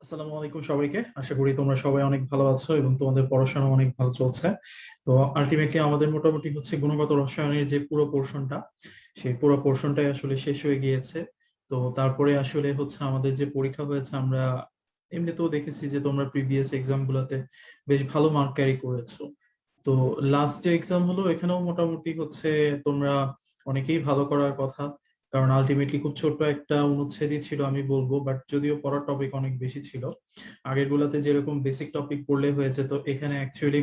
আসসালামু আলাইকুম সবাইকে। আশা করি তোমরা সবাই অনেক ভালো আছো এবং তোমাদের পড়াশোনা অনেক ভালো চলছে। তো আলটিমেটলি আমাদের মোটামুটি হচ্ছে গুণগত রসায়নের যে পুরো পোর্শনটা, সেই পুরো পোর্শনটাই আসলে শেষ হয়ে গিয়েছে। তো তারপরে আসলে হচ্ছে আমাদের যে পরীক্ষা হয়েছে, আমরা এমনিতেও দেখেছি যে তোমরা প্রিভিয়াস এক্সাম গুলাতে বেশ ভালো মার্ক ক্যারি করেছো। তো লাস্ট যে এক্সাম হলো এখানেও মোটামুটি হচ্ছে তোমরা অনেকেই ভালো করার কথা, কারণ আলটিমেটলি খুব ছোট্ট একটা অনুচ্ছেদই ছিল আমি বলবো, বাট যদিও পড়ার টপিক অনেক বেশি ছিল। আগের গুলাতে যেরকম বেসিক টপিক পড়লে হয়েছে, তো এখানে অ্যাকচুয়ালি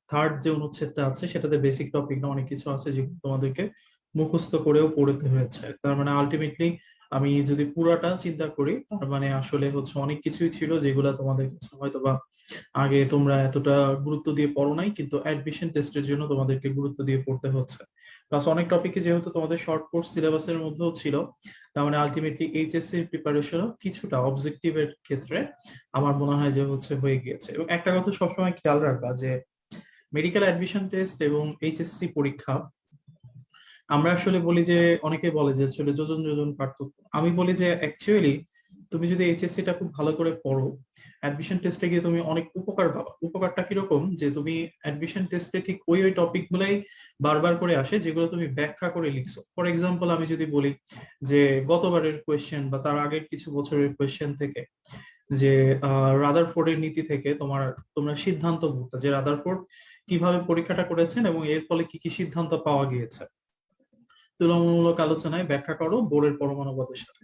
থার্ড যে অনুচ্ছেদটা আছে সেটাতে বেসিক টপিক না অনেক কিছু আছে যেগুলো তোমাদেরকে মুখস্থ করেও পড়তে হয়েছে। তার মানে আলটিমেটলি আমি যদি পুরাটা চিন্তা করি, তার মানে আসলে হচ্ছে অনেক কিছুই ছিল যেগুলা তোমাদের কাছে হয়তো বা আগে তোমরা এতটা গুরুত্ব দিয়ে পড়ো নাই, কিন্তু অ্যাডমিশন টেস্টের জন্য তোমাদেরকে গুরুত্ব দিয়ে পড়তে হচ্ছে। প্লাস অনেক টপিকে যেহেতু তোমাদের শর্ট কোর্স সিলেবাসের মধ্যেও ছিল, তার মানে আলটিমেটলি এইচএসসি প্রিপারেশনও কিছুটা অবজেক্টিভের ক্ষেত্রে আমার মনে হয় যে হচ্ছে হয়ে গিয়েছে। এবং একটা কথা সবসময় খেয়াল রাখবা যে মেডিকেল অ্যাডমিশন টেস্ট এবং এইচএসসি পরীক্ষা, আমরা আসলে বলি যে অনেকে বলে যে আসলে যোজন যোজন পার্থক্য। আমি বলি যে অ্যাকচুয়ালি তুমি যদি এইচএসসি টা খুব ভালো করে পড়ো, অ্যাডমিশন টেস্টে গিয়ে তুমি অনেক উপকার পাবা। উপকারটা কিরকম, যে তুমি অ্যাডমিশন টেস্টে ঠিক ওই টপিক গুলাই বারবার করে আসে যেগুলো তুমি ব্যাখ্যা করে লিখছো। ফর এক্সাম্পল আমি যদি বলি যে গতবারের কোয়েশ্চেন বা তার আগের কিছু বছরের কোয়েশ্চেন থেকে, যে রাদারফোর্ডের নীতি থেকে তোমরা সিদ্ধান্ত বুঝতে যে রাদারফোর্ড কিভাবে পরীক্ষাটা করেছেন এবং এর ফলে কি কি সিদ্ধান্ত পাওয়া গিয়েছে, তুলনামূলক আলোচনায় ব্যাখ্যা করো বোরের পরমাণুবাদের সাথে।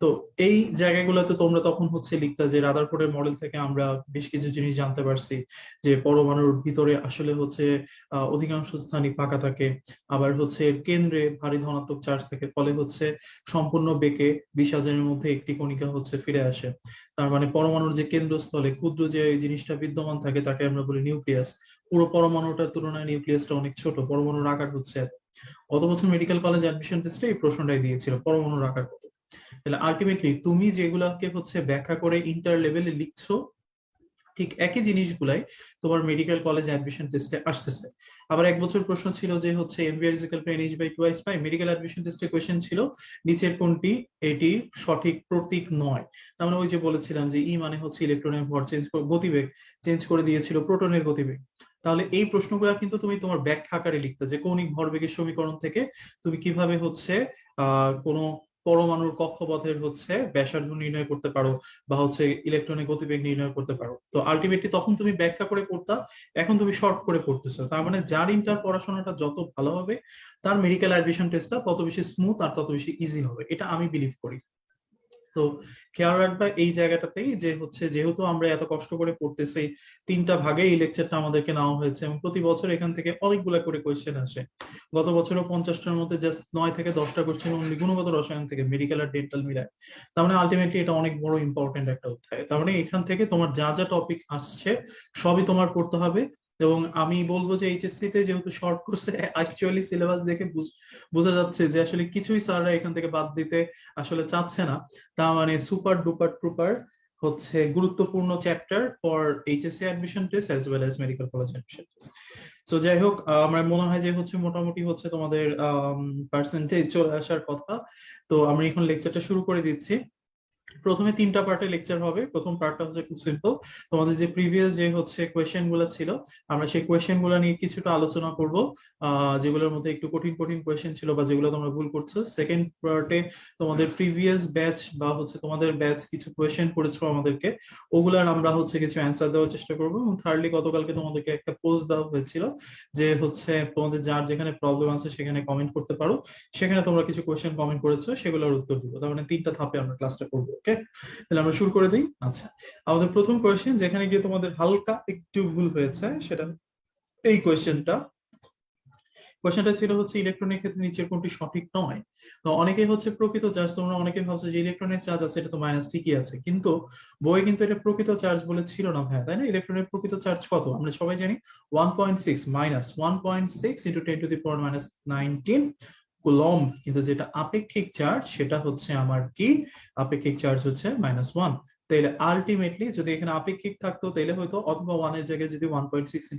তো এই জায়গাগুলোতে তোমরা তখন হচ্ছে লিখতা যে রাদারফোর্ডের মডেল থেকে আমরা বেশ কিছু জিনিস জানতে পারছি, যে পরমাণুর ভিতরে আসলে হচ্ছে অধিকাংশ স্থানই ফাঁকা থাকে। আবার হচ্ছে কেন্দ্রে ভারী ধনাত্মক চার্জ থাকে, ফলে হচ্ছে সম্পূর্ণ বেঁকে 20,000-এর মধ্যে একটি কণিকা হচ্ছে ফিরে আসে। তার মানে পরমাণুর যে কেন্দ্রস্থলে ক্ষুদ্র যে এই জিনিসটা বিদ্যমান থাকে তাকে আমরা বলি নিউক্লিয়াস। পুরো পরমাণুটার তুলনায় নিউক্লিয়াসটা অনেক ছোট, পরমাণুর আকার হচ্ছে এত। গত বছর মেডিকেল কলেজ অ্যাডমিশন টেস্টে এই প্রশ্নটাই দিয়েছিল, পরমাণুর আকার কত। তাহলে আলটিমেটলি তুমি যেগুলাকে হচ্ছে ব্যাখ্যা করে ইন্টার লেভেলে লিখছো, ঠিক একই জিনিসগুলাই তোমার মেডিকেল কলেজ অ্যাডমিশন টেস্টে আসতেছে। আবার এক বছর প্রশ্ন ছিল যে হচ্ছে MBR is equal to NH by 2s pi, medical admission টেস্টে কোশ্চেন ছিল নিচের কোনটি এটি সঠিক প্রতীক নয়। তার মানে ওই যে বলেছিলাম যে ই মানে হচ্ছে ইলেকট্রনের ভর চেঞ্জ, গতিবেগ চেঞ্জ করে দিয়েছিল প্রোটনের গতিবেগ। তাহলে এই প্রশ্নগুলো কিন্তু তুমি তোমার ব্যাখ্যা আকারে লিখতে, যে কৌণিক ভরবেগের সমীকরণ থেকে তুমি কিভাবে হচ্ছে কোনো পরমাণুর কক্ষপথের হচ্ছে ব্যাসার্ধ নির্ণয় করতে পারো, বা হচ্ছে ইলেকট্রনের গতিবেগ নির্ণয় করতে পারো। তো আলটিমেটলি তখন তুমি ব্যাখ্যা করে পড়তা, এখন তুমি শর্ট করে পড়তেছো। তার মানে যার ইন্টার পড়াশোনাটা যত ভালো হবে, তার মেডিকেল অ্যাডমিশন টেস্টটা তত বেশি স্মুথ আর তত বেশি ইজি হবে, এটা আমি বিলিভ করি। তো খেয়াল রাখবা এই জায়গাটাতেই যে হচ্ছে যেহেতু আমরা এত কষ্ট করে পড়তেছি, তিনটা ভাগে এই লেকচারটা আমাদেরকে নেওয়া হয়েছে এবং প্রতি বছর এখান থেকে অনেকগুলা করে কোয়েশ্চেন আসে। গত বছরও 50টার মধ্যে জাস্ট 9 থেকে 10টা কোয়েশ্চেন অনলি গুণগত রসায়ন থেকে, মেডিকেল আর ডেন্টাল মিলায়। তার মানে আলটিমেটলি এটা অনেক বড় ইম্পর্টেন্ট একটা অধ্যায়। তার মানে এখান থেকে তোমার যা যা টপিক আসছে সবই তোমার পড়তে হবে। এবং আমি বলবো যে এইচএসসি তে যেহেতু শর্ট কোর্সে অ্যাকচুয়ালি সিলেবাস দেখে বোঝা যাচ্ছে যে আসলে কিছুই স্যাররা এখান থেকে বাদ দিতে আসলে চাচ্ছে না। তা মানে সুপার ডুপার ট্রুপার হচ্ছে গুরুত্বপূর্ণ chapter for HSC admission test as well as medical college admission test. তো যাই হোক, আমার মনে হয় যে হচ্ছে মোটামুটি হচ্ছে তোমাদের পার্সেন্টেজ চলে আসার কথা। তো আমি এখন লেকচারটা শুরু করে দিচ্ছি। প্রথমে তিনটা পার্টে লেকচার হবে। প্রথম পার্টটা হচ্ছে খুব সিম্পল, তোমাদের যে প্রিভিয়াস যে হচ্ছে কোয়েশ্চেন গুলো ছিল, আমরা সেই কোয়েশ্চেন গুলো নিয়ে কিছুটা আলোচনা করব, যেগুলোর মধ্যে একটু কঠিন কঠিন কোয়েশ্চেন ছিল বা যেগুলো তোমরা ভুল করছো। সেকেন্ড পার্টে তোমাদের প্রিভিয়াস ব্যাচ বা হচ্ছে তোমাদের ব্যাচ কিছু কোয়েশ্চেন করেছো আমাদেরকে, ওগুলার আমরা হচ্ছে কিছু অ্যান্সার দেওয়ার চেষ্টা করবো। এবং থার্ডলি গতকালকে তোমাদেরকে একটা পোস্ট দেওয়া হয়েছিল যে হচ্ছে তোমাদের যার যেখানে প্রবলেম আছে সেখানে কমেন্ট করতে পারো, সেখানে তোমরা কিছু কোয়েশ্চেন কমেন্ট করেছো, সেগুলোর উত্তর দিব। তার মানে তিনটা ধাপে আমরা ক্লাসটা করবো। ওকে, তাহলে আমরা শুরু করে দিই। আচ্ছা, আমাদের প্রথম কোয়েশ্চেন যেখানে গিয়ে তোমাদের হালকা একটু ভুল হয়েছে, সেটা এই কোয়েশ্চেনটা ছিল হচ্ছে ইলেকট্রনের ক্ষেত্রে নিচের কোনটি সঠিক নয়। তো অনেকেই হচ্ছে প্রকৃত চার্জ, তোমরা অনেকে ভাবছো যে ইলেকট্রনের চার্জ আছে, এটা তো মাইনাস ঠিকই আছে, কিন্তু বইয়ে কিন্তু এটা প্রকৃত চার্জ বলে ছিল না ভাইয়া, তাই না? ইলেকট্রনের প্রকৃত চার্জ কত আমরা সবাই জানি, 1.6 মাইনাস 1.6 ইন্টু 10⁻⁹ কুলম্ব। কিন্তু যেটা আপেক্ষিক চার্জ সেটা হচ্ছে আমার কি, আপেক্ষিক চার্জ হচ্ছে -1। তাহলে আলটিমেটলি যদি এখানে আপেক্ষিক থাকতো তাহলে হয়তো, অথবা 1 এর জায়গায় যদি 1.6 ×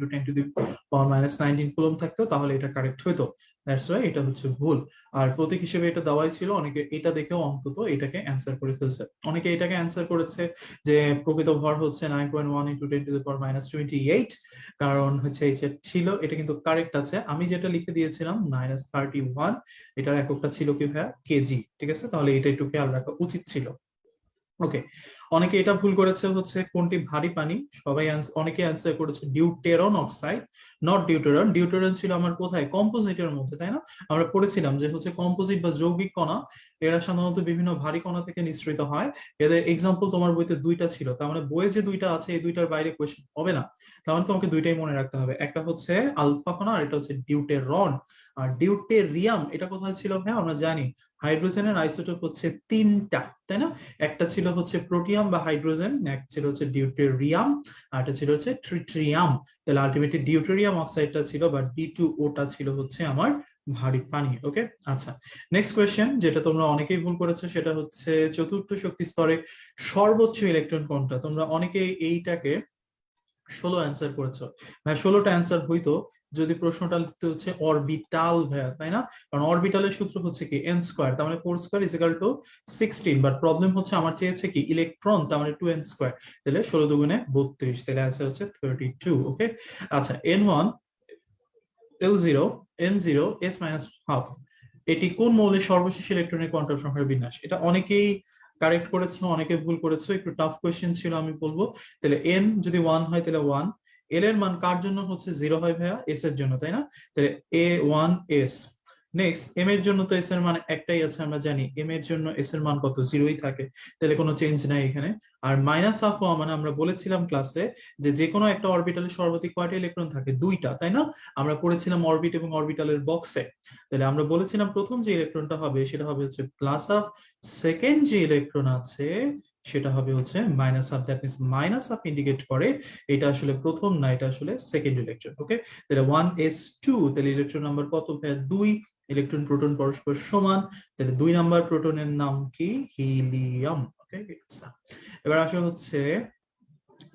10⁻⁻19 কুলম থাকতো তাহলে এটা কারেক্ট হইতো। দ্যাটস ওয়াই এটা হচ্ছে ভুল। আর প্রতীক হিসেবে এটা দেওয়াই ছিল, অনেকে এটা দেখেও অন্তত এটাকে অ্যান্সার করে ফেলছে। অনেকে এটাকে অ্যান্সার করেছে যে প্রকৃত ভর হচ্ছে 9.1 × 10⁻28, কারণ হচ্ছে এটা ছিল, এটা কিন্তু কারেক্ট আছে। আমি যেটা লিখে দিয়েছিলাম -31, এটার এককটা ছিল কি ভাইয়া, কেজি। ঠিক আছে, তাহলে এটা একটু খেয়াল রাখা উচিত ছিল। ওকে, অনেকে এটা ভুল করেছে হচ্ছে কোনটি ভারী পানি, সবাই অনেকে অ্যান্সার করেছে deuteron oxide, not deuteron. Deuteron ছিল আমার কোথায়, কম্পোজিটের মধ্যে, তাই না? আমরা পড়েছিলাম যে হচ্ছে কম্পোজিট বা যৌগিক কণা, এরা সাধারণত বিভিন্ন ভারী কণা থেকে নিঃসৃত হয়। এদের এক্সাম্পল তোমার বইতে দুইটা ছিল, তার মানে বইয়ে যে দুইটা আছে এই দুইটার বাইরে কোয়েশ্চেন হবে না। তার মানে তোমাকে দুইটাই মনে রাখতে হবে, একটা হচ্ছে আলফা কণা আর এটা হচ্ছে ডিউটেরন। আর ডিউটেরিয়াম এটা কোথায় ছিল ভাই, আমরা জানি হাইড্রোজেনের আইসোটোপ হচ্ছে তিনটা, তাই না? একটা ছিল হচ্ছে প্রোটিয়াম বা হাইড্রোজেন, এক ছিল হচ্ছে ডিউটেরিয়াম, আর একটা ছিল হচ্ছে ট্রিটিয়াম। তাহলে আলটিমেটলি ডিউটেরিয়াম অক্সাইডটা ছিল বা D2O ছিল হচ্ছে আমার ভারী পানি। ওকে, আচ্ছা, নেক্সট কোয়েশ্চেন যেটা তোমরা অনেকেই ভুল করেছো সেটা হচ্ছে চতুর্থ শক্তি স্তরে সর্বোচ্চ ইলেকট্রন কোনটা। তোমরা অনেকেই এইটাকে 16 অ্যান্সার করেছো। ভাই 16টা অ্যান্সার হইতো যদি প্রশ্নটা লিখতে হচ্ছে অরবিটাল ভাইয়া, তাই না? কারণ অরবিটালের সূত্র হচ্ছে কি n², তার মানে 4² = 16, বাট প্রবলেম হচ্ছে আমার চেয়েছে কি ইলেকট্রন, তার মানে 2n², তাহলে 16 দুগুণে 32, তাহলে অ্যান্সার হচ্ছে 32। ওকে, আচ্ছা, n1 L0 M0 s-½ এটি কোন মৌলের সর্বশেষ ইলেকট্রনের কোয়ান্টাম সংখ্যার বিন্যাস? এটা অনেকেই কারেক্ট করেছো, অনেকে ভুল করেছো, একটু টাফ কোয়েশ্চেন ছিল আমি বলবো। তাহলে n যদি 1 হয় তাহলে 1, এল এর মান কার জন্য হচ্ছে 0 হয় ভাইয়া, এস এর জন্য, তাই না? তাহলে A1S। নেক্সট এম এর জন্য তো এস এর মান একটাই আছে, আমরা জানি এম এর জন্য এস এর মান কত, 0ই থাকে, তাহলে কোনো চেঞ্জ নাই এখানে। আর -½ মানে আমরা বলেছিলাম ক্লাসে যে কোনো একটা অরবিটালে সর্বাধিক কয়টা ইলেকট্রন থাকে, দুইটা, তাই না? আমরা পড়েছিলাম অরবিট এবং অরবিটালের বক্সে। তাহলে আমরা বলেছিলাম প্রথম যে ইলেকট্রনটা হবে সেটা হবে হচ্ছে +½ সেকেন্ড যে ইলেকট্রন আছে সেটা হবে হচ্ছে -½ দ্যাট মিন্স -½ ইন্ডিকেট করে এটা আসলে প্রথম না, এটা আসলে সেকেন্ড ইলেকট্রন। ওকে, তাহলে 1s2, তাহলে ইলেকট্রন নাম্বার কত ভাইয়া, 2। ইলেকট্রন প্রোটন পরস্পর সমান, তাহলে 2 নাম্বার প্রোটনের নাম কি, হিলিয়াম। ওকে, এবার আসলে হচ্ছে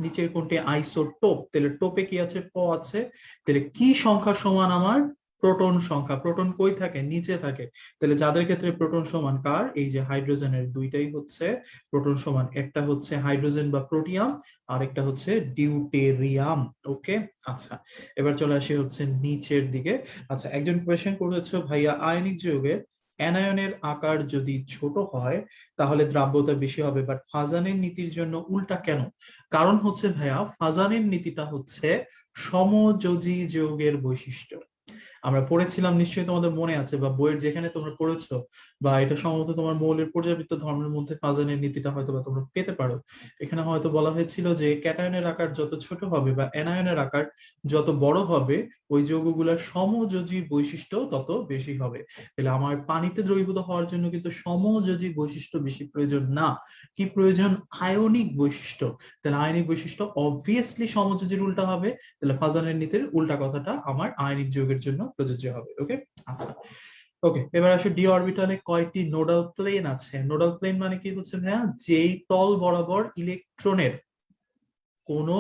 নিচের কোনটি আইসোটোপ, তাহলে টোপে কি আছে, প আছে, তাহলে কি সংখ্যা সমান আমার, প্রোটন সংখ্যা। প্রোটন কই থাকে, নিচে থাকে, তাহলে যাদের ক্ষেত্রে প্রোটন সমান কার, এই যে হাইড্রোজেনের দুইটাই হচ্ছে প্রোটন সমান, একটা হচ্ছে হাইড্রোজেন বা প্রোটিয়াম আর একটা হচ্ছে ডিউটেরিয়াম। ওকে, আচ্ছা, এবার চলে আসি হচ্ছে নিচের দিকে। আচ্ছা, একজন কোয়েশ্চেন করেছে ভাইয়া আয়নিক যৌগের অ্যানায়নের আকার যদি ছোট হয় তাহলে দ্রাব্যতা বেশি হবে, বাট ফাজানের নীতির জন্য উল্টা কেন? কারণ হচ্ছে ভাইয়া ফাজানের নীতিটা হচ্ছে সমযোজী যৌগের বৈশিষ্ট্য। আমরা পড়েছিলাম, নিশ্চয়ই তোমাদের মনে আছে বা বইয়ের যেখানে তোমরা পড়েছো, বা এটা সম্ভবত তোমার মৌলের পর্যাবৃত্ত ধর্মের মধ্যে ফাজানের নীতিটা হয়তো বা তোমরা পেতে পারো। এখানে হয়তো বলা হয়েছিল যে ক্যাটায়নের আকার যত ছোট হবে বা অ্যানায়নের আকার যত বড় হবে ওই যৌগগুলোর সমযোজী বৈশিষ্ট্য তত বেশি হবে। তাহলে আমার পানিতে দ্রবীভূত হওয়ার জন্য কিন্তু সমযোজী বৈশিষ্ট্য বেশি প্রয়োজন না, কি প্রয়োজন, আয়নিক বৈশিষ্ট্য। তাহলে আয়নিক বৈশিষ্ট্য অবভিয়াসলি সমযোজীর উল্টা হবে, তাহলে ফাজানের নীতির উল্টা কথাটা আমার আয়নিক যৌগের জন্য প্রযোজ্য হবে। ওকে, আচ্ছা, ওকে, এবার আসলে ডি অরবিটালে কয়টি নোডাল প্লেন আছে? নোডাল প্লেন মানে কি হচ্ছে ভাইয়া, যেই তল বরাবর ইলেকট্রনের কোনো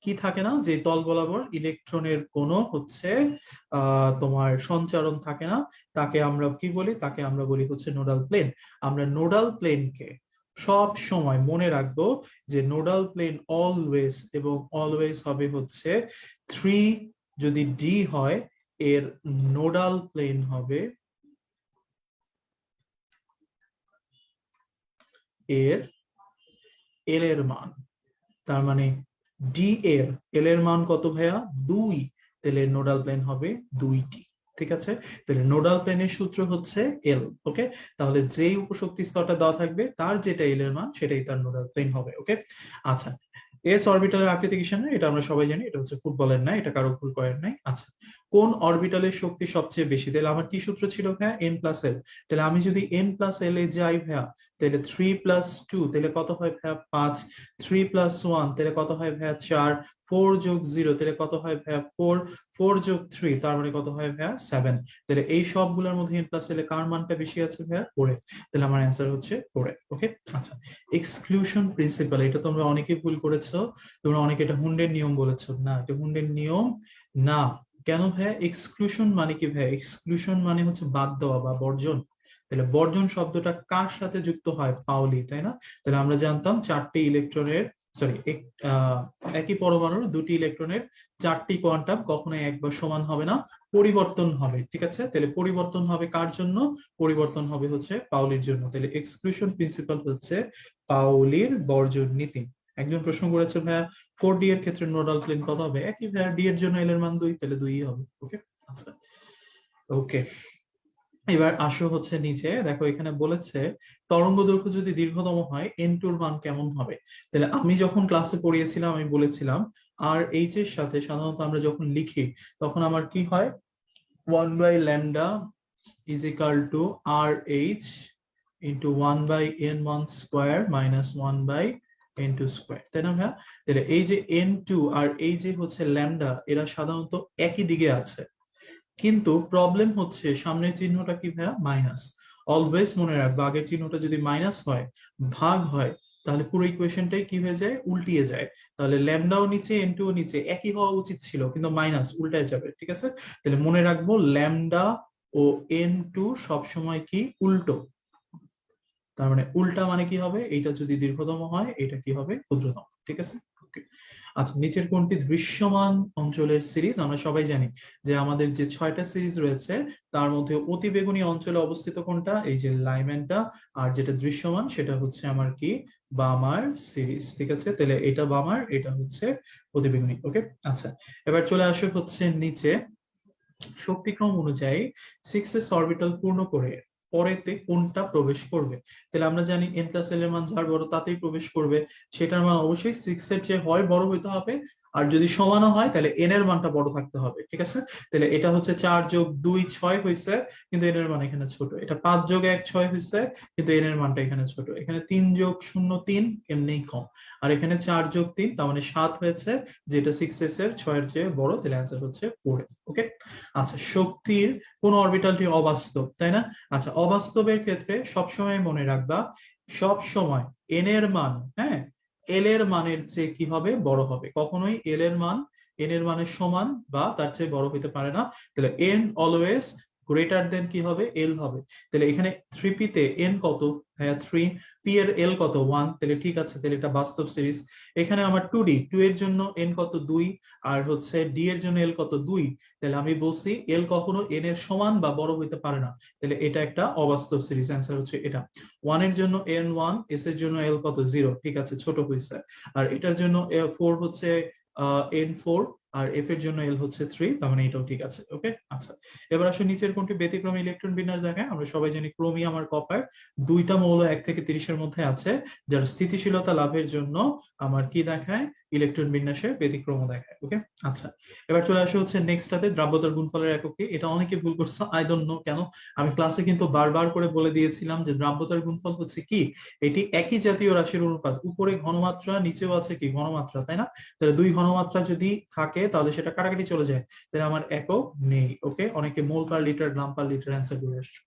কি থাকে না, যে তল বরাবর ইলেকট্রনের কোনো হচ্ছে তোমার সঞ্চারণ থাকে না, তাকে আমরা কি বলি, তাকে আমরা বলি হচ্ছে নোডাল প্লেন। আমরা নোডাল প্লেনকে সব সময় মনে রাখবো যে নোডাল প্লেন অলওয়েজ এবং অলওয়েজ হবে হচ্ছে 3, যদি ডি হয় এর নোডাল প্লেন হবে এর এল এর মান, তার মানে ডি এর এল এর মান কত ভাইয়া, 2, তাহলে নোডাল প্লেন হবে 2টি। ঠিক আছে, তাহলে নোডাল প্লেনের সূত্র হচ্ছে এল। ওকে, তাহলে যেই উপশক্তি স্তরটা দেওয়া থাকবে তার যেটা এল এর মান সেটাই তার নোডাল প্লেন হবে। ওকে, আচ্ছা, এস অরবিটালের আকৃতি কিসের নাই, এটা আমরা সবাই জানি, এটা হচ্ছে ফুটবলের নাই, এটা কারো ভুল করার নাই। আচ্ছা, কোন অরবিটালের শক্তি সবচেয়ে বেশি? তাহলে আমার কি সূত্র ছিল ভাইয়া, n+l। তাহলে আমি যদি n+l এ যাই ভাইয়া তাহলে 3 প্লাস 2 তাহলে কত হয় ভাইয়া 5, 3 প্লাস 1 তাহলে কত হয় ভাইয়া 4, 4 যোগ 0 তাহলে কত হয় ভাইয়া 4, 4 যোগ 3 তার মানে কত হয় ভাইয়া 7। তাহলে এই সবগুলোর মধ্যে n প্লাস এলে কার মানটা বেশি আছে ভাইয়া 4 এ, তাহলে আমার অ্যান্সার হচ্ছে 4 এ। ওকে, আচ্ছা এক্সক্লুশন প্রিন্সিপাল, এটা তোমরা অনেকেই ভুল করেছো, তোমরা অনেকে এটা হুন্ডের নিয়ম বলেছো, না এটা হুন্ডের নিয়ম না। কেন ভাইয়া? এক্সক্লুশন মানে কি ভাইয়া? এক্সক্লুশন মানে হচ্ছে বাদ দেওয়া বা বর্জন। তাহলে বর্জন শব্দটা কার সাথে যুক্ত হয়? পাউলি, তাই না? তাহলে আমরা জানতাম চারটি ইলেকট্রনের, সরি, একই পরমাণুর দুটি ইলেকট্রনের চারটি কোয়ান্টাম কখনোই একবার সমান হবে না, পরিবর্তন হবে। ঠিক আছে, তাহলে পরিবর্তন হবে কার জন্য? পরিবর্তন হবে হচ্ছে পাউলির জন্য। তাহলে এক্সক্লুশন প্রিন্সিপাল হচ্ছে পাউলির বর্জন নীতি। একজন প্রশ্ন করেছে ভাইয়া 4D এর ক্ষেত্রে নোডাল প্লেন কত হবে? একই ভাইয়া, ডি এর জন্য এল এর মান 2, তাহলে 2ই হবে। ওকে, আচ্ছা ওকে। এবার আসো হচ্ছে নিচে দেখো, এখানে বলেছে তরঙ্গ দৈর্ঘ্য যদি দীর্ঘতম হয় n2 এর মান কেমন হবে? তাহলে আমি যখন ক্লাসে পড়িয়েছিলাম আমি বলেছিলাম আর এইচ এর সাথে সাধারণত আমরা যখন লিখি তখন আমার কি হয়, 1 by lambda is equal to R H into 1 by n1 square minus 1 by n2 square, তাই না ভাইয়া? তাহলে এই যে n2 আর এই যে হচ্ছে ল্যামডা এরা সাধারণত একই দিকে আছে, কিন্তু প্রবলেম হচ্ছে সামনের চিহ্নটা কি ভাইয়া? মাইনাস। অলওয়েজ মনে রাখবা আগের চিহ্নটা যদি মাইনাস হয়, ভাগ হয়, তাহলে পুরো ইকুয়েশনটাই কি হয়ে যায়? উল্টিয়ে যায়। তাহলে ল্যামডাও নিচে n2 ও নিচে, একই হওয়া উচিত ছিল কিন্তু মাইনাস, উল্টায় যাবে। ঠিক আছে, তাহলে মনে রাখবো ল্যামডা ও n2 সবসময় কি উল্টো। তার মানে উল্টা মানে কি হবে? এইটা যদি দীর্ঘতম হয় এটা কি হবে? ক্ষুদ্রতম। ঠিক আছে, ওকে। আচ্ছা, নিচের কোনটি দৃশ্যমান অঞ্চলের সিরিজ? আমরা সবাই জানি যে আমাদের যে 6টা সিরিজ রয়েছে তার মধ্যে অতিবেগুনি অঞ্চলে অবস্থিত কোনটা? এই যে লাইম্যানটা। আর যেটা দৃশ্যমান সেটা হচ্ছে আমার কি? বামার সিরিজ। ঠিক আছে, তাহলে এটা বামার, এটা হচ্ছে অতিবেগুনি। ওকে, আচ্ছা এবার চলে আসো হচ্ছে নিচে, শক্তিক্রম অনুযায়ী 6s অরবিটাল পূর্ণ করে পরেতে কোনটা প্রবেশ করবে? তাহলে আমরা জানি n প্লাস l এর মান যার বড় তাতেই প্রবেশ করবে, সেটার মান অবশ্যই 6 এর চেয়ে হয় বড় হইতে হবে, আর যদি সমানও হয় তাহলে n এর মানটা বড় থাকতে হবে। ঠিক আছে, তাহলে এটা হচ্ছে 4 যোগ 2 6 হয়েছে, কিন্তু n এর মান এখানে ছোট। এটা 5 যোগ 1 6 হয়েছে, কিন্তু n এর মানটা এখানে ছোট। এখানে 3 যোগ 0 3, এমনিই কম। আর এখানে 4 যোগ 3 তার মানে 7 হয়েছে, যেটা 6s এর 6 এর চেয়ে বড়, তাহলে অ্যান্সার হচ্ছে 4। ওকে, আচ্ছা শক্তির কোন অরবিটালটি অবাস্তব, তাই না? আচ্ছা, অবাস্তবের ক্ষেত্রে সবসময় মনে রাখবা, সব সময় এন এর মান, হ্যাঁ, এল এর মানের চেয়ে কি হবে? বড় হবে। কখনোই এল এর মান এন এর মানের সমান বা তার চেয়ে বড় হতে পারে না। তাহলে এন অলওয়েজ গ্রেটার দেন কি হবে? এল হবে। তাহলে এখানে 3p তে এন কত? হ্যাঁ 3, পি এর এল কত? 1, তাহলে ঠিক আছে, তাহলে এটা বাস্তব সিরিজ। এখানে আমার 2d, 2 এর জন্য এন কত? 2, আর হচ্ছে ডি এর জন্য এল কত? 2, তাহলে আমি বলছি এল কখনো এন এর সমান বা বড় হইতে পারে না, তাহলে এটা একটা অবাস্তব সিরিজ। অ্যান্সার হচ্ছে এটা। 1 এর জন্য এন 1, এস এর জন্য এল কত? 0, ঠিক আছে, ছোট হয়েছে। আর এটার জন্য 4 হচ্ছে এন 4, আর এফ এর জন্য এল হচ্ছে 3, তার মানে এটাও ঠিক আছে। ওকে, আচ্ছা এবার আসলে নিচের কোনটি ব্যতিক্রমী ইলেকট্রন বিন্যাস দেখায়? আমরা সবাই জানি ক্রোমিয়াম আর কপার দুইটা মৌল 1 থেকে 30 এর মধ্যে আছে, যার স্থিতিশীলতা লাভের জন্য আমার কি দেখায়? ইলেকট্রন বিন্যাসের ব্যতিক্রম দেখায়। ওকে, আচ্ছা এবার চলে আসে হচ্ছে নেক্সটটাতে, দ্রাব্যতার গুণফলের একক কি? এটা অনেকে ভুল করছো, আই ডোন্ট নো কেন। আমি ক্লাসে কিন্তু বারবার করে বলে দিয়েছিলাম যে দ্রাব্যতার গুণফল হচ্ছে কি? এটি একই জাতীয় রাশির অনুপাত, উপরে ঘনমাত্রা নিচেও আছে কি? ঘনমাত্রা, তাই না? তাহলে দুই ঘনমাত্রা যদি থাকে তাহলে সেটা কাটাকাটি চলে যায়, তাহলে আমার একক নেই। ওকে, অনেকে মোল পার লিটার, গ্রাম পার লিটার অ্যান্সার করে আসছো।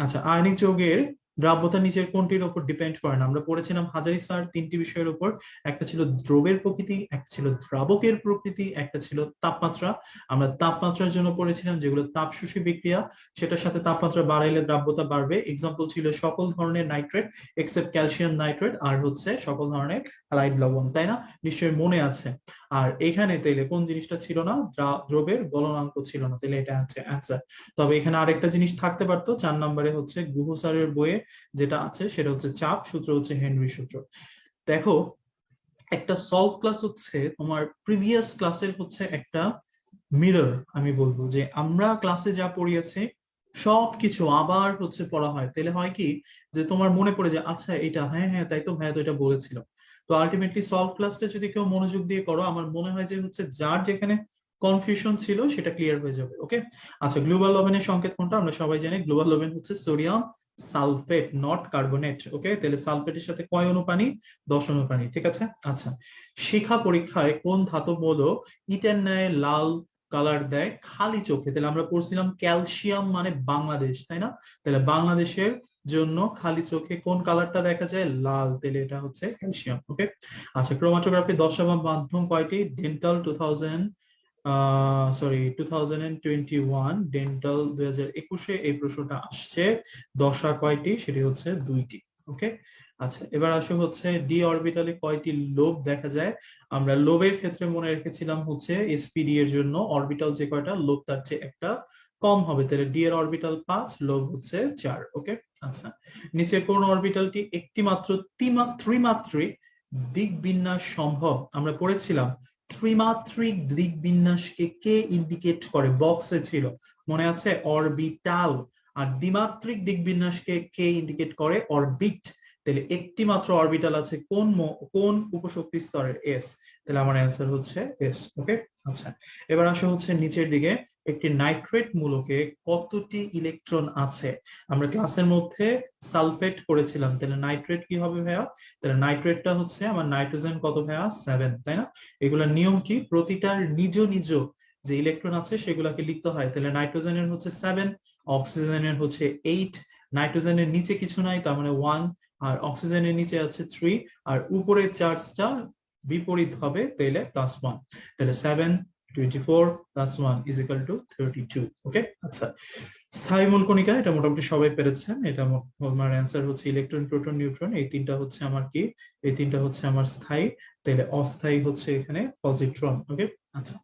আচ্ছা, আয়নিক যৌগের দ্রাব্যতা নিচের কোনটির উপর ডিপেন্ড করে না? আমরা পড়েছিলাম হাজারি স্যার 3টি বিষয়ের উপর, একটা ছিল দ্রবের প্রকৃতি, একটা ছিল দ্রাবকের প্রকৃতি, একটা ছিল তাপমাত্রা। আমরা তাপমাত্রার জন্য পড়েছিলাম যেগুলো তাপশোষী বিক্রিয়া, সেটার সাথে তাপমাত্রা বাড়াইলে দ্রাব্যতা বাড়বে। এক্সাম্পল ছিল সকল ধরনের নাইট্রেট এক্সেপ্ট ক্যালসিয়াম নাইট্রেট, আর হচ্ছে সকল ধরনের হ্যালাইড লবণ, তাই না? নিশ্চয়ই মনে আছে। আর এখানে তাইলে কোন জিনিসটা ছিল না? দ্রবের গলনাঙ্ক ছিল না, তাহলে এটা হচ্ছে অ্যান্সার। তবে এখানে আরেকটা জিনিস থাকতে পারতো, 4 নম্বরে হচ্ছে গুহ স্যারের বইয়ে যেটা আছে সেটা হচ্ছে চাপ সূত্র, হচ্ছে হেনরি সূত্র। দেখো, একটা সলভ ক্লাস হচ্ছে তোমার প্রিভিয়াস ক্লাসের হচ্ছে একটা মিরর। আমি বলবো যে আমরা ক্লাসে যা পড়িয়েছি সবকিছু আবার হচ্ছে পড়া হয়, তাহলে হয় কি যে তোমার মনে পড়ে যে আচ্ছা এটা, হ্যাঁ হ্যাঁ তাই তো, ভাইয়া তো এটা বলেছিল। তো আলটিমেটলি সলভ ক্লাসটা যদি কেউ মনোযোগ দিয়ে করো, আমার মনে হয় যে হচ্ছে যার যেখানে কনফিউশন ছিল সেটা ক্লিয়ার হয়ে যাবে। ওকে, আচ্ছা গ্লোবাল ওভেনের সংকেত কোনটা? আমরা সবাই জানি গ্লোবাল ওভেন হচ্ছে সোডিয়াম সালফেট, নট কার্বনেট। ওকে, তাহলে সালফেটের সাথে কয় অণু পানি? 10 অণু পানি। ঠিক আছে। আচ্ছা, শিখা পরীক্ষায় কোন ধাতব মৌল ইটের ন্যায় লাল কালার দেয় খালি চোখে? তাহলে আমরা পড়ছিলাম ক্যালসিয়াম মানে বাংলাদেশ, তাই না? তাহলে বাংলাদেশের জন্য খালি চোখে কোন কালারটা দেখা যায়? লাল। তাহলে এটা হচ্ছে ক্যালসিয়াম। ওকে, আচ্ছা ক্রোমাটোগ্রাফি দশাভাব মাধ্যম কয়টি? ডেন্টাল 2021, ডেন্টাল 2021 এই প্রশ্নটা আসছে। দশা কয়টি? সেটি হচ্ছে 2টি। ওকে, আচ্ছা এবার আসে হচ্ছে ডি অরবিটালে কয়টি লোব দেখা যায়? আমরা লোবের ক্ষেত্রে মনে রেখেছিলাম হচ্ছে এসপিডি এর জন্য অরবিটাল যে কয়টা লোব তার চেয়ে একটা কম হবে, তাহলে ডি এর অরবিটাল 5, লোব হচ্ছে 4। ওকে, আচ্ছা নিচে কোন অরবিটালটি একটি মাত্র ত্রিমাত্রিক দিক বিন্যাস সম্ভব? আমরা পড়েছিলাম ত্রিমাত্রিক দিক বিন্যাসকে কে ইন্ডিকেট করে? বক্সে ছিল, মনে আছে? অরবিটাল। আর দ্বিমাত্রিক দিক বিন্যাসকে কে ইন্ডিকেট করে? অরবিট। তাহলে একটি মাত্র অরবিটাল আছে কোন কোন উপশক্তি স্তরের? এস। তাহলে আমার অ্যান্সার হচ্ছে এস। ওকে, আচ্ছা এবার আসা হচ্ছে নিচের দিকে একটি নাইট্রেট মূলকে কতটি ইলেকট্রন আছে? আমরা ক্লাসের মধ্যে সালফেট করেছিলাম, তাহলে নাইট্রেট কি হবে ভাইয়া? তাহলে নাইট্রেটটা হচ্ছে আমার নাইট্রোজেন কত ভাইয়া? 7, তাই না? এগুলোর নিয়ম কি? প্রতিটার নিজ নিজ যে ইলেকট্রন আছে সেগুলোকে লিখতে হয়। তাহলে নাইট্রোজেনের হচ্ছে 7, অক্সিজেনের হচ্ছে 8, নাইট্রোজেনের নিচে কিছু নাই তার মানে 1, আর অক্সিজেনের নিচে আছে 3, আর উপরের চার্জটা বিপরীত হবে, তাহলে +1। তাহলে 7 24 +1 = 32। ওকে, আচ্ছা স্থায়ী মূল কণিকা এটা মোটামুটি সবাই পেরেছেন। এটা আমার অ্যান্সার হচ্ছে ইলেকট্রন প্রোটন নিউট্রন, এই তিনটা হচ্ছে আমার কি? এই তিনটা হচ্ছে আমার স্থায়ী। তাহলে অস্থায়ী হচ্ছে এখানে পজিট্রন। ওকে, আচ্ছা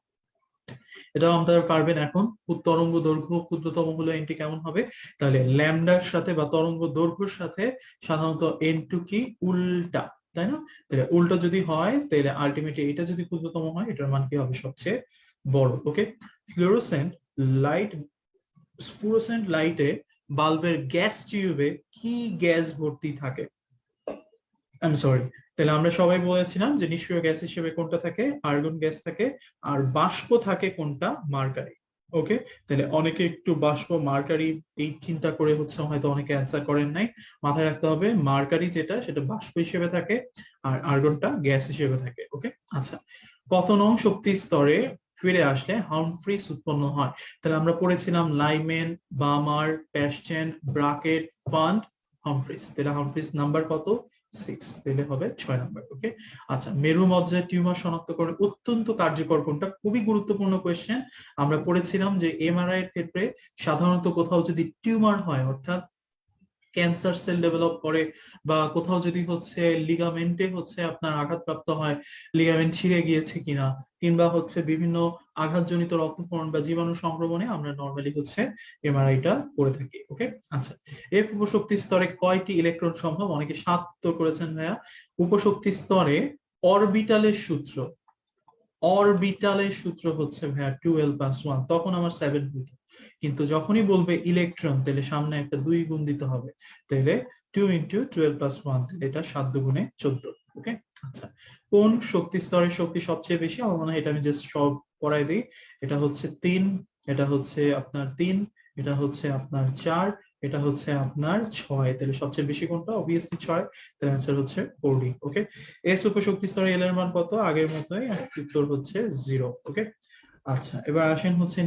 এটা আমাদের পারবেন এখন। তরঙ্গ দৈর্ঘ্য ক্ষুদ্রতম হলো এনটি কেমন হবে? তাহলে ল্যামডার সাথে বা তরঙ্গ দৈর্ঘ্যের সাথে সাধারণত এন2 কি উল্টা, তাই না? তাহলে উল্টা যদি হয় তাহলে আলটিমেটলি এটা যদি ক্ষুদ্রতম হয় এটার মান কি হবে? সবচেয়ে বড়। ওকে, ফ্লুরোসেন্ট লাইট, ফ্লুরোসেন্ট লাইটে বাল্বের গ্যাস টিউবে কি গ্যাস ভর্তি থাকে? আমি সরি, তাহলে আমরা সবাই বলেছিলাম যে নিষ্ক্রিয় গ্যাস হিসেবে কোনটা থাকে? আর্গন গ্যাস থাকে। আর বাষ্প থাকে কোনটা? মার্কারি। ওকে, তাহলে অনেকে একটু বাষ্প মার্কারি এই চিন্তা করে হচ্ছে হয়তো অনেকে অ্যান্সার করেন নাই। মাথায় রাখতে হবে মার্কারি যেটা সেটা বাষ্প হিসেবে থাকে আর আর্গনটা গ্যাস হিসেবে থাকে। ওকে, আচ্ছা কত নং শক্তি স্তরে ফিরে আসলে হার্মফ্রিজ উৎপন্ন হয়? তাহলে আমরা পড়েছিলাম লাইমেন, বামার, প্যাশ্চেন, ব্রাকেট, ফান্ড, হার্মফ্রিজ। তাহলে হার্মফ্রিজ নাম্বার কত? 6, তাহলে হবে 6 নাম্বার। ওকে, আচ্ছা মেরু মজ্জার টিউমার শনাক্তকরণে অত্যন্ত কার্যকর কোনটা? খুবই গুরুত্বপূর্ণ কোয়েশ্চেন। আমরা পড়েছিলাম যে এমআরআই এর ক্ষেত্রে সাধারণত কোথাও যদি টিউমার হয় অর্থাৎ ক্যান্সার সেল ডেভেলপ করে বা কোথাও যদি হচ্ছে লিগামেন্টে হচ্ছে আপনার আঘাতপ্রাপ্ত হয়, লিগামেন্ট ছিঁড়ে গিয়েছে কিনা, কিংবা হচ্ছে বিভিন্ন আঘাতজনিত রক্তক্ষরণ বা জীবাণু সংক্রমণে আমরা নর্মালি হচ্ছে এমআরআইটা করে থাকি। ওকে, আচ্ছা এফ উপশক্তি স্তরে কয়টি ইলেকট্রন সম্ভব? অনেকে 7 উত্তর করেছেন ভাইয়া। উপশক্তি স্তরে অরবিটালের সূত্র, অরবিটালের সূত্র হচ্ছে ভাইয়া 12+1, তখন আমার 7 হইতো, কিন্তু যখনই বলবে ইলেকট্রন তাহলে সামনে একটা 2 গুণ দিতে হবে, তাহলে 2 × 12+1, তাহলে এটা 7 দুগুণে 14। ওকে, আচ্ছা কোন শক্তি স্তরের শক্তি সবচেয়ে বেশি? আমার মনে হয় এটা আমি জাস্ট সব পড়াই দিই। এটা হচ্ছে 3, এটা হচ্ছে আপনার 3, এটা হচ্ছে আপনার 4, এটা হচ্ছে আপনার 6, তাহলে সবচেয়ে বেশি কোনটা? অবভিয়াসলি 6, তাহলে অ্যান্সার হচ্ছে 4D। ওকে, এস উপশক্তি স্তরে এল এর মান কত? আগের মতোই, উত্তর হচ্ছে 0। ওকে, আচ্ছা এবার আসেন হচ্ছে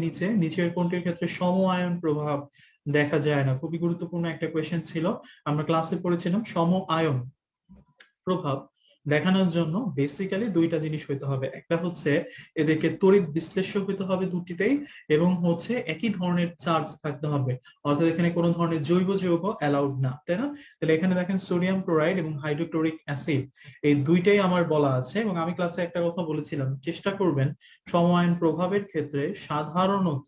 নিচের কোনটির ক্ষেত্রে সম আয়ন প্রভাব দেখা যায় না? খুবই গুরুত্বপূর্ণ একটা কোয়েশ্চেন ছিল। আমরা ক্লাসে পড়েছিলাম সম আয়ন প্রভাব দেখানোর জন্য বেসিক্যালি দুইটা জিনিস হইতে হবে। একটা হচ্ছে এদেরকে তড়িৎ বিশ্লেষ্য হইতে হবে দুটিতেই, এবং হচ্ছে একই ধরনের চার্জ থাকতে হবে, অর্থাৎ এখানে কোনো ধরনের জৈব যৌগ অ্যালাউড না, তাই না? তাহলে এখানে দেখেন সোডিয়াম ক্লোরাইড এবং হাইড্রোক্লোরিক অ্যাসিড এই দুইটাই আমার বলা আছে। এবং আমি ক্লাসে একটা কথা বলেছিলাম, চেষ্টা করবেন সমআয়ন প্রভাবের ক্ষেত্রে সাধারণত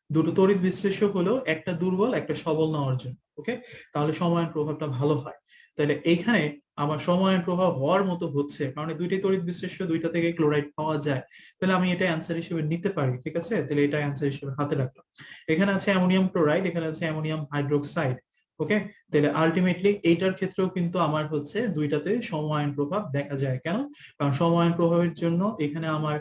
দুটো তড়িৎ বিশ্লেষ্য হলেও একটা দুর্বল একটা সবল নেওয়ার জন্য। ওকে, তাহলে সমআয়ন প্রভাবটা ভালো হয়। তাহলে এইখানে আমার সময়ের প্রভাব হওয়ার মতো হচ্ছে, কারণ দুইটাই তড়িৎ বিশ্লেষ্য, দুইটা থেকে ক্লোরাইড পাওয়া যায়, তাহলে আমি এটা অ্যান্সার হিসেবে নিতে পারি। ঠিক আছে, তাহলে এটা অ্যান্সার হিসেবে হাতে রাখলাম। এখানে আছে অ্যামোনিয়াম ক্লোরাইড, এখানে আছে অ্যামোনিয়াম হাইড্রোক্সাইড। ওকে, তাহলে আলটিমেটলি এইটার ক্ষেত্রেও কিন্তু আমার হচ্ছে দুইটাতে সমআয়ন প্রভাব দেখা যায়। কেন? কারণ সমআয়ন প্রভাবের জন্য এখানে আমার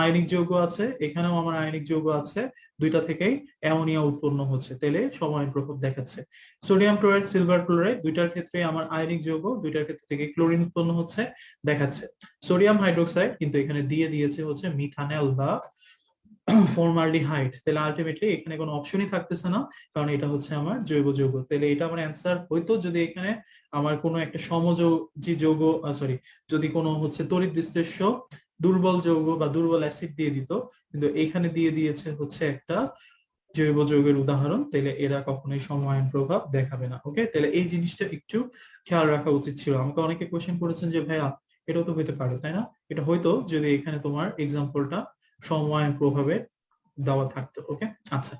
আয়নিক যৌগ আছে, এখানেও আমার আয়নিক যৌগ আছে, দুইটা থেকেই অ্যামোনিয়া উৎপন্ন হচ্ছে, তেলে সময়ের প্রভাব দেখাচ্ছে। সোডিয়াম ক্লোরাইড, সিলভার ক্লোরাইড দুইটার ক্ষেত্রে আমার আয়নিক যৌগ, দুইটার ক্ষেত্রে থেকে ক্লোরিন উৎপন্ন হচ্ছে, দেখাচ্ছে। সোডিয়াম হাইড্রোক্সাইড কিন্তু এখানে দিয়ে দিয়েছে হচ্ছে মিথানল বা ফর্মালডিহাইড, তাহলে আলটিমেটলি এখানে কোনো অপশনই থাকতেছে না, কারণ এটা হচ্ছে আমার জৈব যৌগ। তাহলে এটা আমার অ্যান্সার হইতো যদি এখানে আমার কোনো একটা সমযোজী যৌগ, সরি, যদি কোনো হচ্ছে তড়িৎ বিশ্লেষ্য দুর্বল যৌগ বা দুর্বল অ্যাসিড দিয়ে দিত, কিন্তু এখানে দিয়ে দিয়েছে হচ্ছে একটা জৈব যৌগের উদাহরণ, তাহলে এরা কখনোই সময়ায়ন প্রভাব দেখাবে না। ওকে, তাহলে এই জিনিসটা একটু খেয়াল রাখা উচিত ছিল। আমাকে অনেকে কোশ্চেন করেছেন যে ভাইয়া এটাও তো হইতে পারে, তাই না? এটা হয়তো যদি এখানে তোমার এক্সাম্পলটা সময়ায়ন প্রভাবে দেওয়া থাকতো। ওকে, আচ্ছা,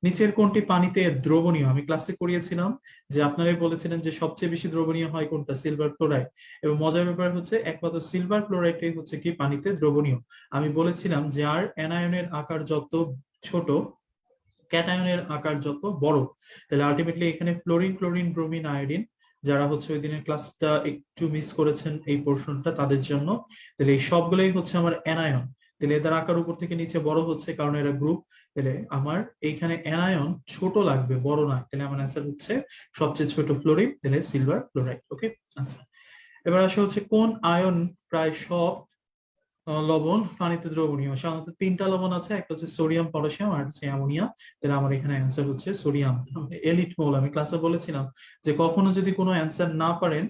নিচের কোনটি পানিতে দ্রবণীয়? আমি ক্লাসে করিয়েছিলাম যে আপনারাই বলেছিলেন যে সবচেয়ে বেশি দ্রবণীয় হয় কোনটা, সিলভার ক্লোরাইড। এবং মজার ব্যাপার হচ্ছে একমাত্র সিলভার ক্লোরাইডটাই হচ্ছে কি পানিতে দ্রবণীয়। আমি বলেছিলাম যে আর অ্যানায়নের আকার যত ছোট, ক্যাটায়নের আকার যত বড়। তাহলে আলটিমেটলি এখানে ফ্লোরিন, ক্লোরিন, ব্রোমিন, আয়োডিন, যারা হচ্ছে ওই দিনের ক্লাসটা একটু মিস করেছেন এই পোর্শনটা তাদের জন্য, তাহলে এই সবগুলোই হচ্ছে আমার অ্যানায়ন। তাহলে এদের আকার উপর থেকে নিচে বড় হচ্ছে কারণ এরা গ্রুপ। তাহলে আমার এইখানে অ্যানায়ন ছোট লাগবে, বড় না। তাহলে আমার অ্যান্সার হচ্ছে সবচেয়ে ছোট ফ্লোরিন, তাহলে সিলভার ক্লোরাইড। ওকে, আচ্ছা, এবার আসা হচ্ছে কোন আয়ন প্রায় সব লবণ পানিতে দ্রবণীয়? সাধারণত তিনটা লবণ আছে, একটা হচ্ছে সোডিয়াম, পটাশিয়াম, আর হচ্ছে অ্যামোনিয়া। তাহলে আমার এখানে অ্যান্সার হচ্ছে সোডিয়াম। এলিট মৌল, আমি ক্লাসে বলেছিলাম যে কখনো যদি কোনো অ্যান্সার না পারেন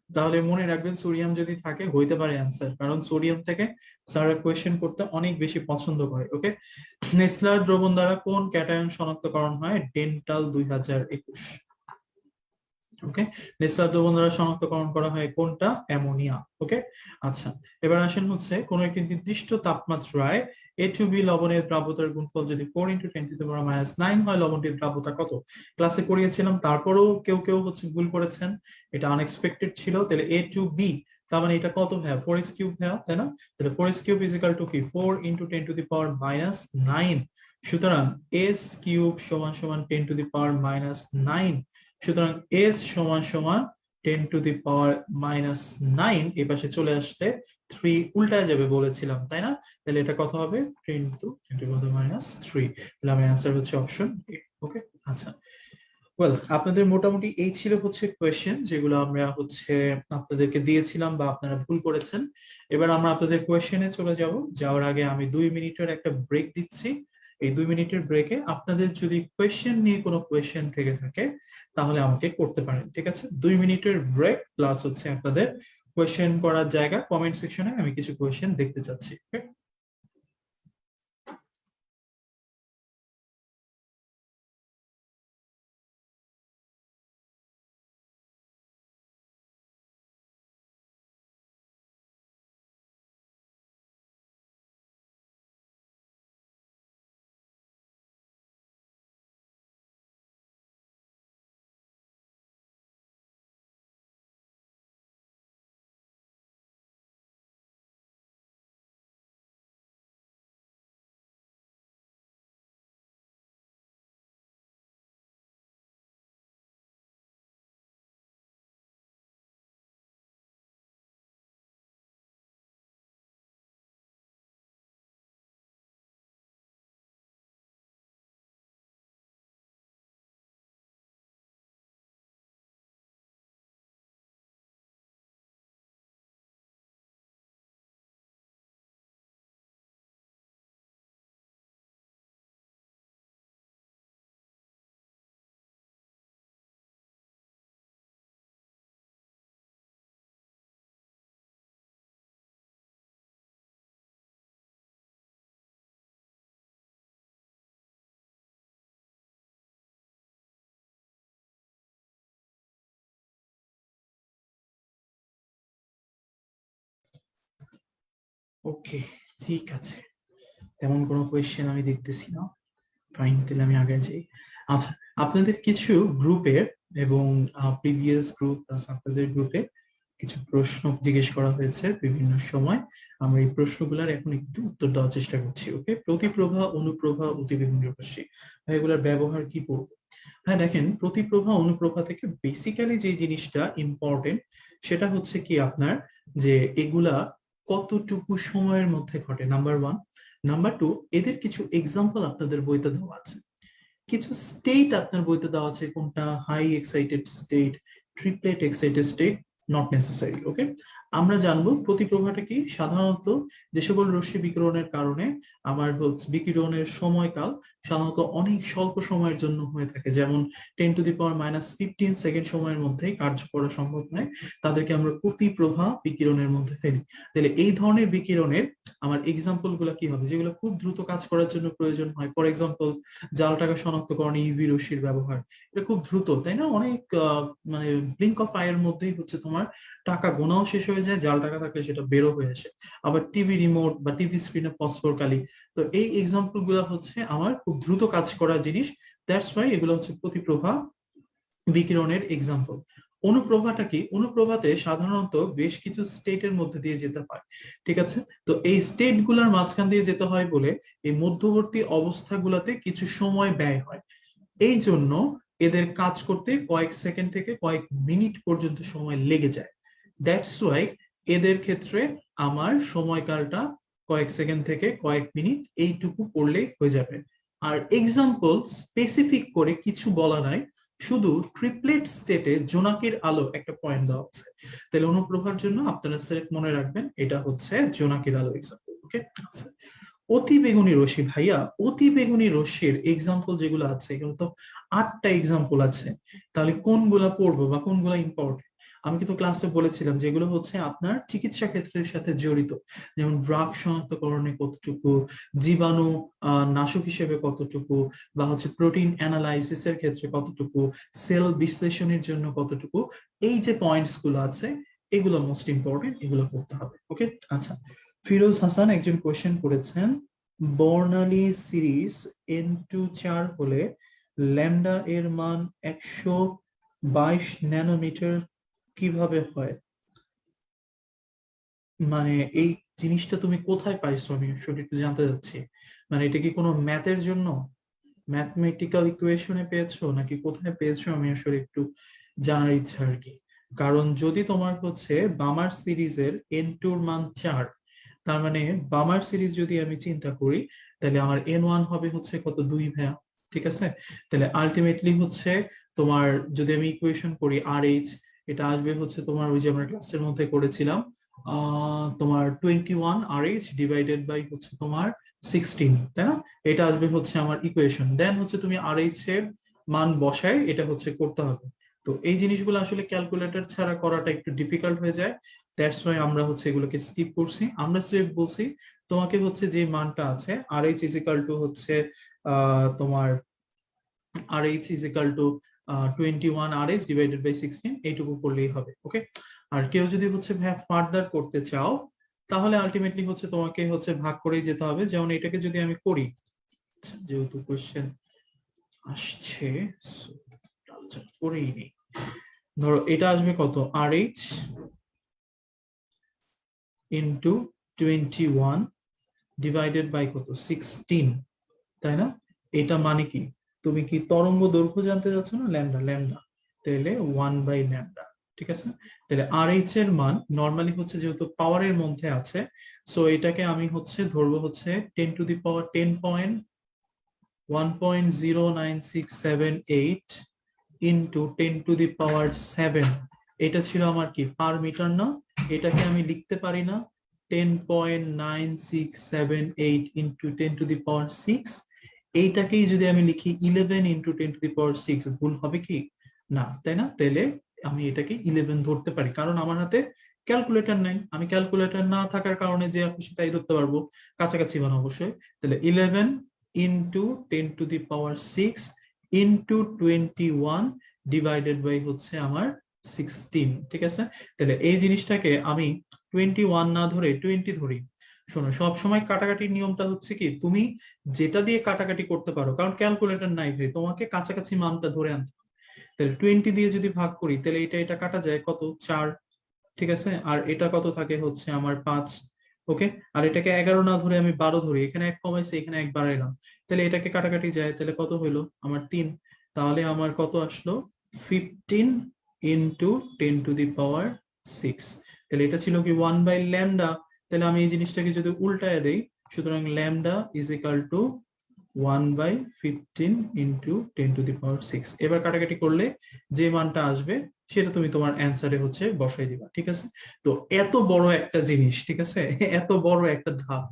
তাহলে মনে রাখবেন সোডিয়াম যদি থাকে হইতে পারে অ্যান্সার, কারণ সোডিয়াম থেকে স্যাররা কোয়েশ্চেন করতে অনেক বেশি পছন্দ করে। ওকে, নেসলার দ্রবণ দ্বারা কোন ক্যাটায়ন শনাক্তকরণ হয়? ডেন্টাল 2021। ওকে, নেসলার দ্রবণ দ্বারা শনাক্তকরণ করা হয় কোনটা? অ্যামোনিয়া। ওকে, আচ্ছা, এবার আসেন হচ্ছে কোন একটি নির্দিষ্ট তাপমাত্রায় A2B লবণের দ্রাব্যতার গুণফল যদি 4 × 10⁻⁹ হয়, লবণটির দ্রাব্যতা কত? ক্লাসে করিয়েছিলাম, তারপরেও কেউ কেউ হচ্ছে ভুল করেছেন, এটা আনএক্সপেক্টেড ছিল। তাহলে A2B, তার মানে এটা কত ভাইয়া? 4s³ ভাইয়া, তাই না? তাহলে 4s³ = কি? 4 × 10⁻⁹ সুতরাং s³ = 10⁻⁹। সুতরাং s = 10⁻⁹, এই পাশে চলে আসলে 3 উল্টায় যাবে বলেছিলাম, তাই না? তাহলে এটা কত হবে? 10 × 10⁻⁵। তাহলে আমার অ্যান্সার হচ্ছে অপশন এ। ওকে, আচ্ছা, ওয়েল, আপনাদের মোটামুটি এই ছিল হচ্ছে কোয়েশ্চেন যেগুলো আমরা হচ্ছে আপনাদেরকে দিয়েছিলাম বা আপনারা ভুল করেছেন। এবার আমরা আপনাদের কোয়েশ্চেনে চলে যাব। যাওয়ার আগে আমি 2 মিনিটের একটা ব্রেক দিচ্ছি। এই 2 মিনিটের ব্রেকে আপনাদের যদি কোয়েশ্চেন নিয়ে কোনো কোয়েশ্চেন থেকে থাকে তাহলে আমাকে করতে পারেন, ঠিক আছে? 2 মিনিটের ব্রেক প্লাস হচ্ছে আপনাদের কোয়েশ্চেন করার জায়গা, কমেন্ট সেকশনে আমি কিছু কোয়েশ্চেন দেখতে চাচ্ছি। ওকে, ঠিক আছে, তেমন কোনো কোয়েশ্চেন আমি দেখতেছি না। ফাইন, তাহলে আমি আগে যাই। আচ্ছা, আপনাদের কিছু গ্রুপের এবং প্রিভিয়াস গ্রুপ আপনাদের গ্রুপে কিছু প্রশ্ন জিজ্ঞেস করা হয়েছে বিভিন্ন সময়। আমরা এই প্রশ্নগুলোর এখন একটু উত্তর দেওয়ার চেষ্টা করছি। ওকে, প্রতিপ্রভা, অনুপ্রভা, অতিবেগুনি রশ্মি, এগুলোর ব্যবহার কি পড়বো? হ্যাঁ, দেখেন, প্রতিপ্রভা অনুপ্রভা থেকে বেসিক্যালি যে জিনিসটা ইম্পর্টেন্ট সেটা হচ্ছে কি আপনার, যে এগুলা কতটুকু সময়ের মধ্যে ঘটে, নাম্বার ওয়ান। নাম্বার টু, এদের কিছু এক্সাম্পল আপনাদের বইতে দেওয়া আছে, কিছু স্টেট আপনার বইতে দেওয়া আছে, কোনটা high excited state, triplet excited state, not necessary. Okay, আমরা জানবো প্রতিপ্রভাটা কি। সাধারণত যে সকল রশ্মি বিকিরণের কারণে আমার বিকিরণের সময়কাল সাধারণত অনেক স্বল্প সময়ের জন্য হয়ে থাকে, যেমন 10⁻⁻15 সেকেন্ড সময়ের মধ্যেই কার্য করা সম্ভব নয়, তাদেরকে আমরা প্রতিপ্রভা বিকিরণের মধ্যে ফেলি। তাহলে এই ধরনের বিকিরণের আমার এক্সাম্পল গুলা কি হবে, যেগুলো খুব দ্রুত কাজ করার জন্য প্রয়োজন হয়। ফর এক্সাম্পল, জাল টাকা শনাক্তকরণে ইউভি রশ্মির ব্যবহার, এটা খুব দ্রুত, তাই না? অনেক মানে ব্লিঙ্ক অফ আই এর মধ্যেই হচ্ছে তোমার টাকা গোনাও শেষ হয়ে যায়, জাল টাকা থাকলে সেটা বেরো হয়ে আসে। আবার টিভি রিমোট বা টিভি স্ক্রিনে ফসফর কালি, তো এই এক্সাম্পল গুলা হচ্ছে আমার খুব দ্রুত কাজ করা জিনিস। দ্যাটস ওয়াই এগুলো হচ্ছে প্রতিপ্রভা বিকিরণের এক্সাম্পল। অনুপ্রভাটা কি? অনুপ্রভাতে সাধারণত বেশ কিছু স্টেটের মধ্যে দিয়ে যেতে হয়, ঠিক আছে? তো এই স্টেট গুলার মাঝখান দিয়ে যেতে হয় বলে এই মধ্যবর্তী অবস্থাগুলোতে কিছু সময় ব্যয় হয়। এই জন্য এদের কাজ করতে কয়েক সেকেন্ড থেকে কয়েক মিনিট পর্যন্ত সময় লেগে যায়। দ্যাটস ওয়াই এদের ক্ষেত্রে আমার সময়কালটা কয়েক সেকেন্ড থেকে কয়েক মিনিট এইটুকু পড়লেই হয়ে যাবে। আর এক্সাম্পল স্পেসিফিক করে কিছু বলা নাই, শুধু ট্রিপলেট স্টেটে জোনাকির আলো একটা পয়েন্ট দেওয়া আছে। তাহলে অনুপ্রভার জন্য আপনারা সেট মনে রাখবেন, এটা হচ্ছে জোনাকির আলো এক্সাম্পল। ওকে, আচ্ছা। অতি বেগুনি রশ্মি, ভাইয়া অতি বেগুনি রশ্মির এক্সাম্পল যেগুলো আছে এগুলো তো 8টা এক্সাম্পল আছে, তাহলে কোনগুলা পড়বো বা কোনগুলা ইম্পর্টেন্ট? আমি কিন্তু ক্লাসে বলেছিলাম যেগুলো হচ্ছে আপনার চিকিৎসা ক্ষেত্রের সাথে জড়িত, যেমন ড্রাগ শনাক্তকরণে কতটুকু, জীবাণু নাশক হিসেবে কতটুকু, বা হচ্ছে প্রোটিন অ্যানালাইসিসের ক্ষেত্রে কতটুকু, সেল বিশ্লেষণের জন্য কতটুকু, এই যে পয়েন্টস গুলো আছে এগুলো মোস্ট ইম্পর্টেন্ট, এগুলো পড়তে হবে। ওকে, আচ্ছা। ফিরোজ হাসান একজন কোয়েশ্চেন করেছেন, বর্ণালী সিরিজ N2 4 হলে ল্যামডা এর মান 122 ন্যানোমিটার কিভাবে হয়? মানে এই জিনিসটা তুমি কোথায় পাইছো, আমি আসলে একটু জানতে চাচ্ছি। মানে এটা কি কোনো ম্যাথের জন্য, ম্যাথমেটিক্যাল ইকুয়েশনে পেয়েছো, নাকি কোথায় পেয়েছো, আমি আসলে একটু জানার ইচ্ছা আর কি। কারণ যদি তোমার হচ্ছে বামার সিরিজের N2 এর মান 4, তার মানে বামার সিরিজ যদি আমি চিন্তা করি, তাহলে আমার N1 হবে হচ্ছে কত, 2 ভাইয়া, ঠিক আছে? তাহলে আলটিমেটলি হচ্ছে তোমার, যদি আমি ইকুয়েশন করি RH, এটা আসবে হচ্ছে তোমার ওই যে আমরা ক্লাসের মধ্যে করেছিলাম, তোমার 21 RH ডিভাইডেড বাই হচ্ছে তোমার 16, তাই না? এটা আসবে হচ্ছে আমার ইকুয়েশন। দেন হচ্ছে তুমি RH এর মান বসায় এটা হচ্ছে করতে হবে। তো এই জিনিসগুলো আসলে ক্যালকুলেটর ছাড়া করাটা একটু ডিফিকাল্ট হয়ে যায়, দ্যাটস ওয়াই আমরা হচ্ছে এগুলোকে স্কিপ করছি। আমরা স্রেফ বলছি তোমাকে হচ্ছে যে মানটা আছে RH ইজ ইকাল টু হচ্ছে তোমার RH is equal to 21 RH divided by 16, এইটুকু করলেই হবে। ওকে, আর কেউ যদি হচ্ছে ভাইয়া ফার্দার করতে চাও, তাহলে আলটিমেটলি হচ্ছে তোমাকে হচ্ছে ভাগ করেই যেতে হবে। যেমন এটাকে যদি আমি করি, যেহেতু কোশ্চেন আসছে so আলোচনা করেই নেই। ধরো এটা আসবে কত, RH ইন্টু 21 ডিভাইডেড বাই কত, 16, তাই না? এটা মানে কি, তুমি কি তরঙ্গ দৈর্ঘ্য জানতে চাচ্ছ না, ল্যামডা, ল্যামডা, তাহলে 1/λ, ঠিক আছে? তাহলে RH এর মান নর্মালি হচ্ছে যেহেতু পাওয়ারের মধ্যে আছে, সো এটাকে আমি হচ্ছে ধরবো হচ্ছে 10⁻10.1.09678 ইন্টু 10⁻7। এটা ছিল আমার কি পার মিটার না? এটাকে আমি লিখতে পারি না 10.9678 ইন্টু 10⁶? এইটাকেই যদি আমি লিখি 11 ইন্টু 10⁶, ভুল হবে কি? না, তাই না? তাহলে আমি এটাকে 11 ধরতে পারি, কারণ আমার হাতে ক্যালকুলেটর নাই। আমি ক্যালকুলেটর না থাকার কারণে যে খুশি তাই ধরতে পারবো, কাছাকাছি মানে অবশ্যই। তাহলে 11 ইন্টু 10⁶ ইন্টু 21 ডিভাইডেড বাই হচ্ছে আমার 16, ঠিক আছে? তাহলে এই জিনিসটাকে আমি 21 না ধরে 20 ধরি। শোনো, সব সময় কাটাকাটির নিয়মটা হচ্ছে কি, তুমি যেটা দিয়ে কাটাকাটি করতে পারো, কারণ ক্যালকুলেটর নাই ভাই, তোমাকে কাছাকাছি মানটা ধরে আনতে হবে। তাহলে 20 দিয়ে যদি ভাগ করি, তাহলে এটা কাটা যায় কত, 4, ঠিক আছে? আর এটা কত থাকে হচ্ছে আমার 5। ওকে, আর এটাকে 11 না ধরে আমি 12 ধরি, এখানে 1 কমাইছি, এখানে 1 বাড়াইলাম, তাহলে এটাকে কাটাকাটি যায়, তাহলে কত হইলো আমার 3। তাহলে আমার কত আসলো, 15 ইন্টু 10⁶। তাহলে এটা ছিল কি 1/λ, তাহলে আমি এই জিনিসটাকে যদি উল্টায় দেই, সুতরাং lambda is equal two 1/15 into 10⁶। এবার কাটাকাটি করলে যে মানটা আসবে সেটা তুমি তোমার অ্যান্সারে হচ্ছে বসাই দিবা, ঠিক আছে? তো এত বড় একটা জিনিস, ঠিক আছে, এত বড় একটা ধাপ,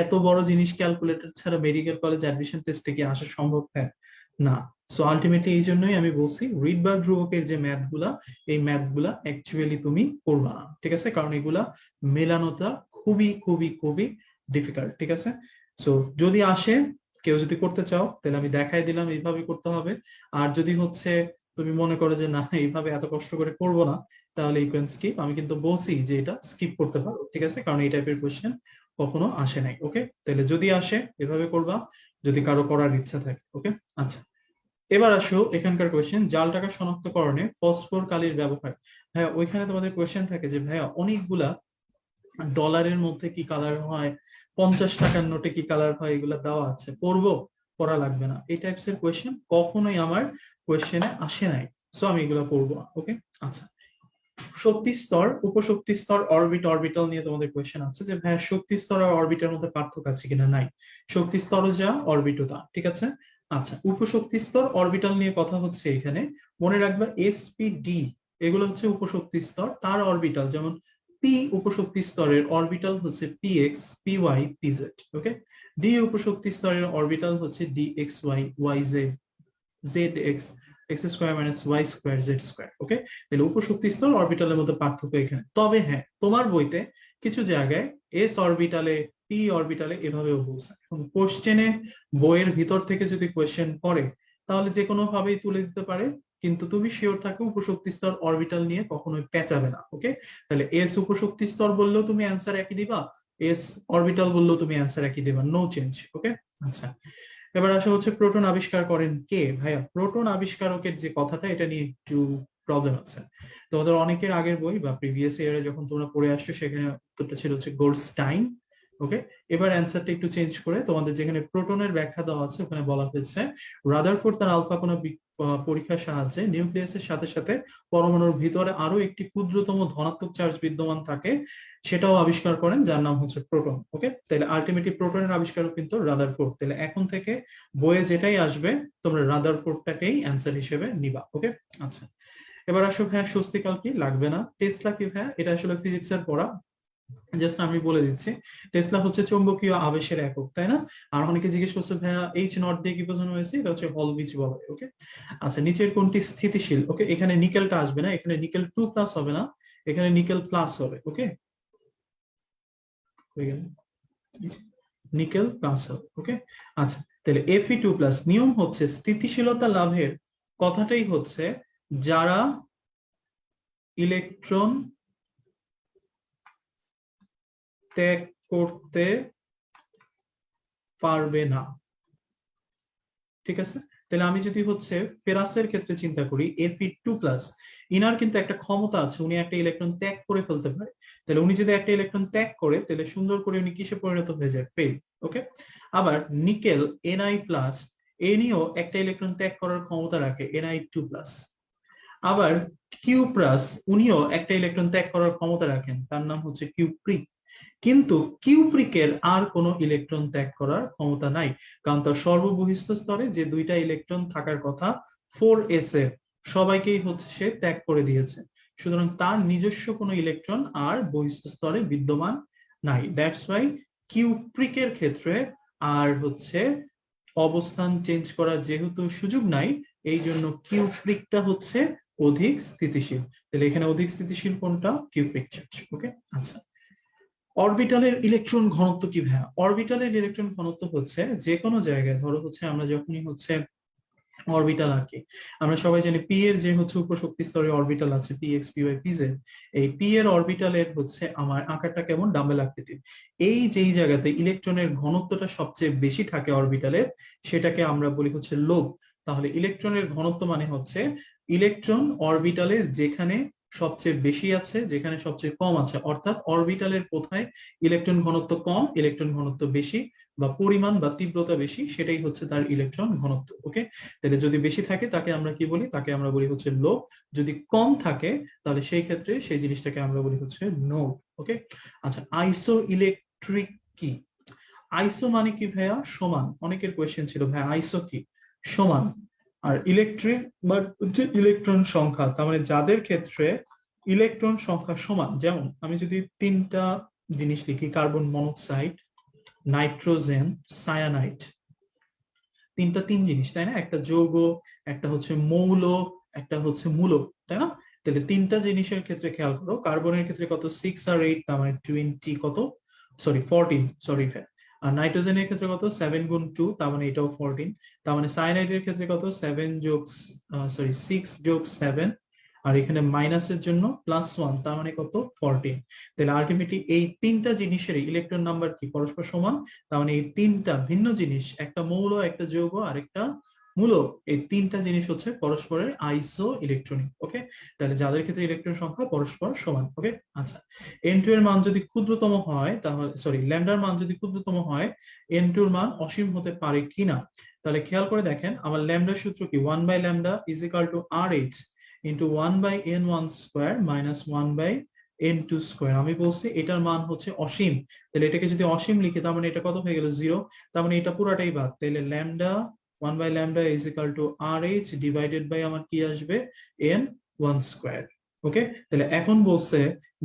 এত বড় জিনিস ক্যালকুলেটর ছাড়া মেডিকেল কলেজ অ্যাডমিশন টেস্টে কি আসা সম্ভব? হ্যাঁ, না। সো আলটিমেটলি এই জন্যই আমি বলছি রিডবার্গ ধ্রুবকের যে ম্যাথ গুলা, এই ম্যাথ গুলা অ্যাকচুয়ালি তুমি করবা না, ঠিক আছে? কারণ এগুলা মেলানোটা খুবই খুবই খুবই ডিফিকাল্ট, ঠিক আছে? সো যদি আসে, কেউ যদি করতে চাও তাহলে আমি দেখাই দিলাম এইভাবে করতে হবে। আর যদি হচ্ছে তুমি মনে করো যে না এইভাবে এত কষ্ট করে করবো না, তাহলে ইউ ক্যান স্কিপ। আমি কিন্তু বলছি যে এটা স্কিপ করতে পারো, ঠিক আছে? কারণ এই টাইপের কোয়েশ্চেন কখনো আসে নাই। ওকে, তাহলে যদি আসে এভাবে করবা, যদি কারো করার ইচ্ছা থাকে। ওকে, আচ্ছা। এবার আসো এখানকার কোয়েশ্চেন, জাল টাকা শনাক্তকরণে ফসফর কালির ব্যবহার। হ্যাঁ, ওইখানে তোমাদের কোয়েশ্চেন থাকে যে ভাইয়া অনেকগুলা ডলারের মধ্যে কি কালার হয়, 50 টাকার নোটে কি কালার হয়, এগুলা দেওয়া আছে, পড়বো পড়া লাগবে না, এই টাইপস এর কোয়েশ্চেন কখনোই আমার কোয়েশ্চেনে আসে নাই। সো আমি এগুলো পড়বো না। ওকে, আচ্ছা। শক্তি স্তর, উপশক্তি স্তর, অরবিট, অরবিটাল নিয়ে তোমাদের কোয়েশ্চেন আছে যে ভাইয়া শক্তি স্তর আর অরবিটের মধ্যে পার্থক্য আছে কিনা। নাই, শক্তি স্তরও যা, অরবিটও তা, ঠিক আছে? আচ্ছা, উপশক্তি স্তর, অরবিটাল নিয়ে কথা হচ্ছে এখানে। মনে রাখবা এসপিডি এগুলো হচ্ছে উপশক্তি স্তর, তার অরবিটাল যেমন পি উপশক্তি স্তরের অরবিটাল হচ্ছে p x, p y, p z. Okay, d উপশক্তি স্তরের অরবিটাল হচ্ছে d x y, y z, z x, x square minus y square, z square. Okay, তাহলে উপশক্তি স্তর অরবিটালের মধ্যে পার্থক্য এখানে। তবে হ্যাঁ, তোমার বইতে কিছু জায়গায় এস অরবিটালে, পি অরবিটালে এভাবেও বলছে। এখন কোশ্চেনে বইয়ের ভিতর থেকে যদি কোয়েশ্চেন করে তাহলে যে কোনো ভাবেই তুলে দিতে পারে, কিন্তু তুমি শিওর থাকো উপশক্তি স্তর অরবিটাল নিয়ে কখনোই পেঁচাবে না। ওকে, তাহলে এস উপশক্তি স্তর বললেও তুমি অ্যান্সার একই দিবা, এস অরবিটাল বললেও তুমি অ্যান্সার একই দিবা, নো চেঞ্জ। ওকে, আচ্ছা। এবার আসা হচ্ছে প্রোটন আবিষ্কার করেন কে। ভাইয়া প্রোটন আবিষ্কারকের যে কথাটা, এটা নিয়ে একটু প্রবলেম আছে। তোমাদের অনেকের আগের বই বা প্রিভিয়াস ইয়ারে যখন তোমরা পড়ে আসছো সেখানে উত্তরটা ছিল হচ্ছে গোল্ডস্টাইন। ওকে, এবার অ্যান্সারটা একটু চেঞ্জ করে তোমাদের যেখানে প্রোটনের ব্যাখ্যা দেওয়া আছে ওখানে বলা হয়েছে রাদারফোর্ড তার আলফা কোনো পরীক্ষার সাহায্যে নিউক্লিয়াসের সাথে সাথে পরমাণুর ভিতরে আরো একটি ক্ষুদ্রতম ধনাত্মক চার্জ বিদ্যমান থাকে, সেটাও আবিষ্কার করেন, যার নাম হচ্ছে প্রোটন। ওকে, তাহলে আলটিমেটলি প্রোটনের আবিষ্কারক কিন্তু রাদারফোর্ড। তাহলে এখন থেকে বইয়ে যেটাই আসবে তোমরা রাদারফোর্ডটাকেই অ্যান্সার হিসেবে নিবা। ওকে, আচ্ছা। এবার আসো হ্যাঁ, স্বস্তিকাল কি লাগবে না, টেসলা কি। হ্যাঁ, এটা আসলে ফিজিক্সের পড়া, জাস্ট আমি বলে দিচ্ছি। টেসলা হচ্ছে চৌম্বকীয় আবেশের একক, তাই না? আর অনেকে জিজ্ঞেস করছে ভাইয়া এইচ নট দিয়ে কি বোঝানো হয়েছে, এটা হচ্ছে হলবিচ বলা হয়। ওকে, আচ্ছা। নিচের কোনটি স্থিতিশীল? ওকে, এখানে নিকেলটা আসবে না, এখানে নিকেল 2+ হবে না, এখানে নিকেল প্লাস হবে। ওকে, নিকেল প্লাস হবে। ওকে, আচ্ছা। তাহলে Fe2+ নিয়ম হচ্ছে স্থিতিশীলতা লাভের কথাটাই হচ্ছে যারা ইলেকট্রন ত্যাগ করতে পারবে না, ঠিক আছে? তাহলে আমি যদি হচ্ছে ফেরাসের ক্ষেত্রে চিন্তা করি, Fe2+, ইনার কিন্তু একটা ক্ষমতা আছে, উনি একটা ইলেকট্রন ত্যাগ করে ফেলতে পারে। তাহলে উনি যদি একটা ইলেকট্রন ত্যাগ করে তাহলে সুন্দর করে উনি কিসে পরিণত হয়ে যায়, ফেল। ওকে, আবার নিকেল Ni+, এনিও একটা ইলেকট্রন ত্যাগ করার ক্ষমতা রাখে, Ni2+। আবার কিউপ্রাস, উনিও একটা ইলেকট্রন ত্যাগ করার ক্ষমতা রাখেন, তার নাম হচ্ছে কিউপ্রিক। কিন্তু কিউপ্রিকের আর কোনো ইলেকট্রন ত্যাগ করার ক্ষমতা নাই, কারণ তার সর্ববহিস্থ স্তরে যে দুইটা ইলেকট্রন থাকার কথা 4s এর সবাইকেই হচ্ছে সে ত্যাগ করে দিয়েছে, সুতরাং তার নিজস্ব কোনো ইলেকট্রন আর বহিস্থ স্তরে বিদ্যমান নাই। দ্যাটস ওয়াই কিউপ্রিকের ক্ষেত্রে আর হচ্ছে অবস্থান চেঞ্জ করার যেহেতু সুযোগ নাই, এই জন্য কিউপ্রিকটা হচ্ছে অধিক স্থিতিশীল। তাহলে এখানে অধিক স্থিতিশীল কোনটা, কিউপ্রিক চার্জ। ওকে, আচ্ছা। অরবিটালের ইলেকট্রন ঘনত্ব কি ভাইয়া? অরবিটালের ইলেকট্রন ঘনত্ব হচ্ছে যে কোনো জায়গায়, ধরো হচ্ছে আমরা যখনই হচ্ছে অরবিটাল আঁকি, আমরা সবাই জানি পি এর যে হচ্ছে উপশক্তি স্তরের অরবিটাল আছে P X, P Y, P Z. এই পি এর অরবিটালের হচ্ছে আমার আকারটা কেমন, ডাম্বেল আকৃতির। এই যেই জায়গাতে ইলেকট্রনের ঘনত্বটা সবচেয়ে বেশি থাকে অরবিটালের, সেটাকে আমরা বলি হচ্ছে লোব। তাহলে ইলেকট্রনের ঘনত্ব মানে হচ্ছে ইলেকট্রন অরবিটালের যেখানে সবচেয়ে বেশি আছে, যেখানে সবচেয়ে কম আছে, অর্থাৎ অরবিটালের কোথায় ইলেকট্রন ঘনত্ব কম, ইলেকট্রন ঘনত্ব বেশি, বা পরিমাণ বা তীব্রতা বেশি, সেটাই হচ্ছে তার ইলেকট্রন ঘনত্ব। ওকে, তাহলে যদি বেশি থাকে তাকে আমরা কি বলি? তাকে আমরা বলি হচ্ছে লো। যদি কম থাকে তাহলে সেই ক্ষেত্রে সেই জিনিসটাকে আমরা বলি হচ্ছে নোড। ওকে, আচ্ছা, আইসো ইলেকট্রিক কি? আইসো মানে কি ভাইয়া? সমান। অনেকের কোয়েশ্চেন ছিল ভাই আইসো কি? সমান। আর ইলেকট্রিক বা হচ্ছে ইলেকট্রন সংখ্যা, তার মানে যাদের ক্ষেত্রে ইলেকট্রন সংখ্যা সমান। যেমন আমি যদি তিনটা জিনিস লিখি, কার্বন মনোক্সাইড, নাইট্রোজেন, সায়ানাইড, তিন জিনিস, তাই না? একটা যৌগ, একটা হচ্ছে মৌল, একটা হচ্ছে মূলক, তাই না? তাহলে তিনটা জিনিসের ক্ষেত্রে খেয়াল করো, কার্বনের ক্ষেত্রে কত? 6 আর 8, তার মানে 20, কত, সরি 14, সরি। আর নাইট্রোজেনের ক্ষেত্রে কত? 7 গুণ 2, তার মানে এটাও 14। তার মানে সায়ানাইডের ক্ষেত্রে কত? 6 যোগ 7, আর এখানে মাইনাসের জন্য +1, তার মানে কত? 14। তাহলে আলটিমেটলি এই তিনটা জিনিসের ইলেকট্রন নাম্বার কি? পরস্পর সমান। তার মানে এই তিনটা ভিন্ন জিনিস, একটা মৌল, একটা যৌগ, আর একটা মূলক, এই তিনটা জিনিস হচ্ছে পরস্পরের আইসো ইলেকট্রনিক। ওকে, তাহলে যাদের ক্ষেত্রে ইলেকট্রন সংখ্যা পরস্পর সমান। ওকে, আচ্ছা, N2 এর মান যদি ক্ষুদ্রতম হয়, তাহলে সরি ল্যামডার মান যদি ক্ষুদ্রতম হয়, N2 এর মান অসীম হতে পারে কিনা? তাহলে খেয়াল করে দেখেন, আমার ল্যামডার সূত্র কি? 1/λ is equal to RH into 1/n1 square minus 1/n2 square. আমি বলছি এটার মান হচ্ছে অসীম, তাহলে এটাকে যদি অসীম লিখি তার মানে এটা কত হয়ে গেল? 0। তার মানে এটা পুরাটাই বাদ। তাহলে lambda 1/λ is equal to RH divided by আমার কি আসবে? n1 square. ওকে, তাহলে এখন বলছে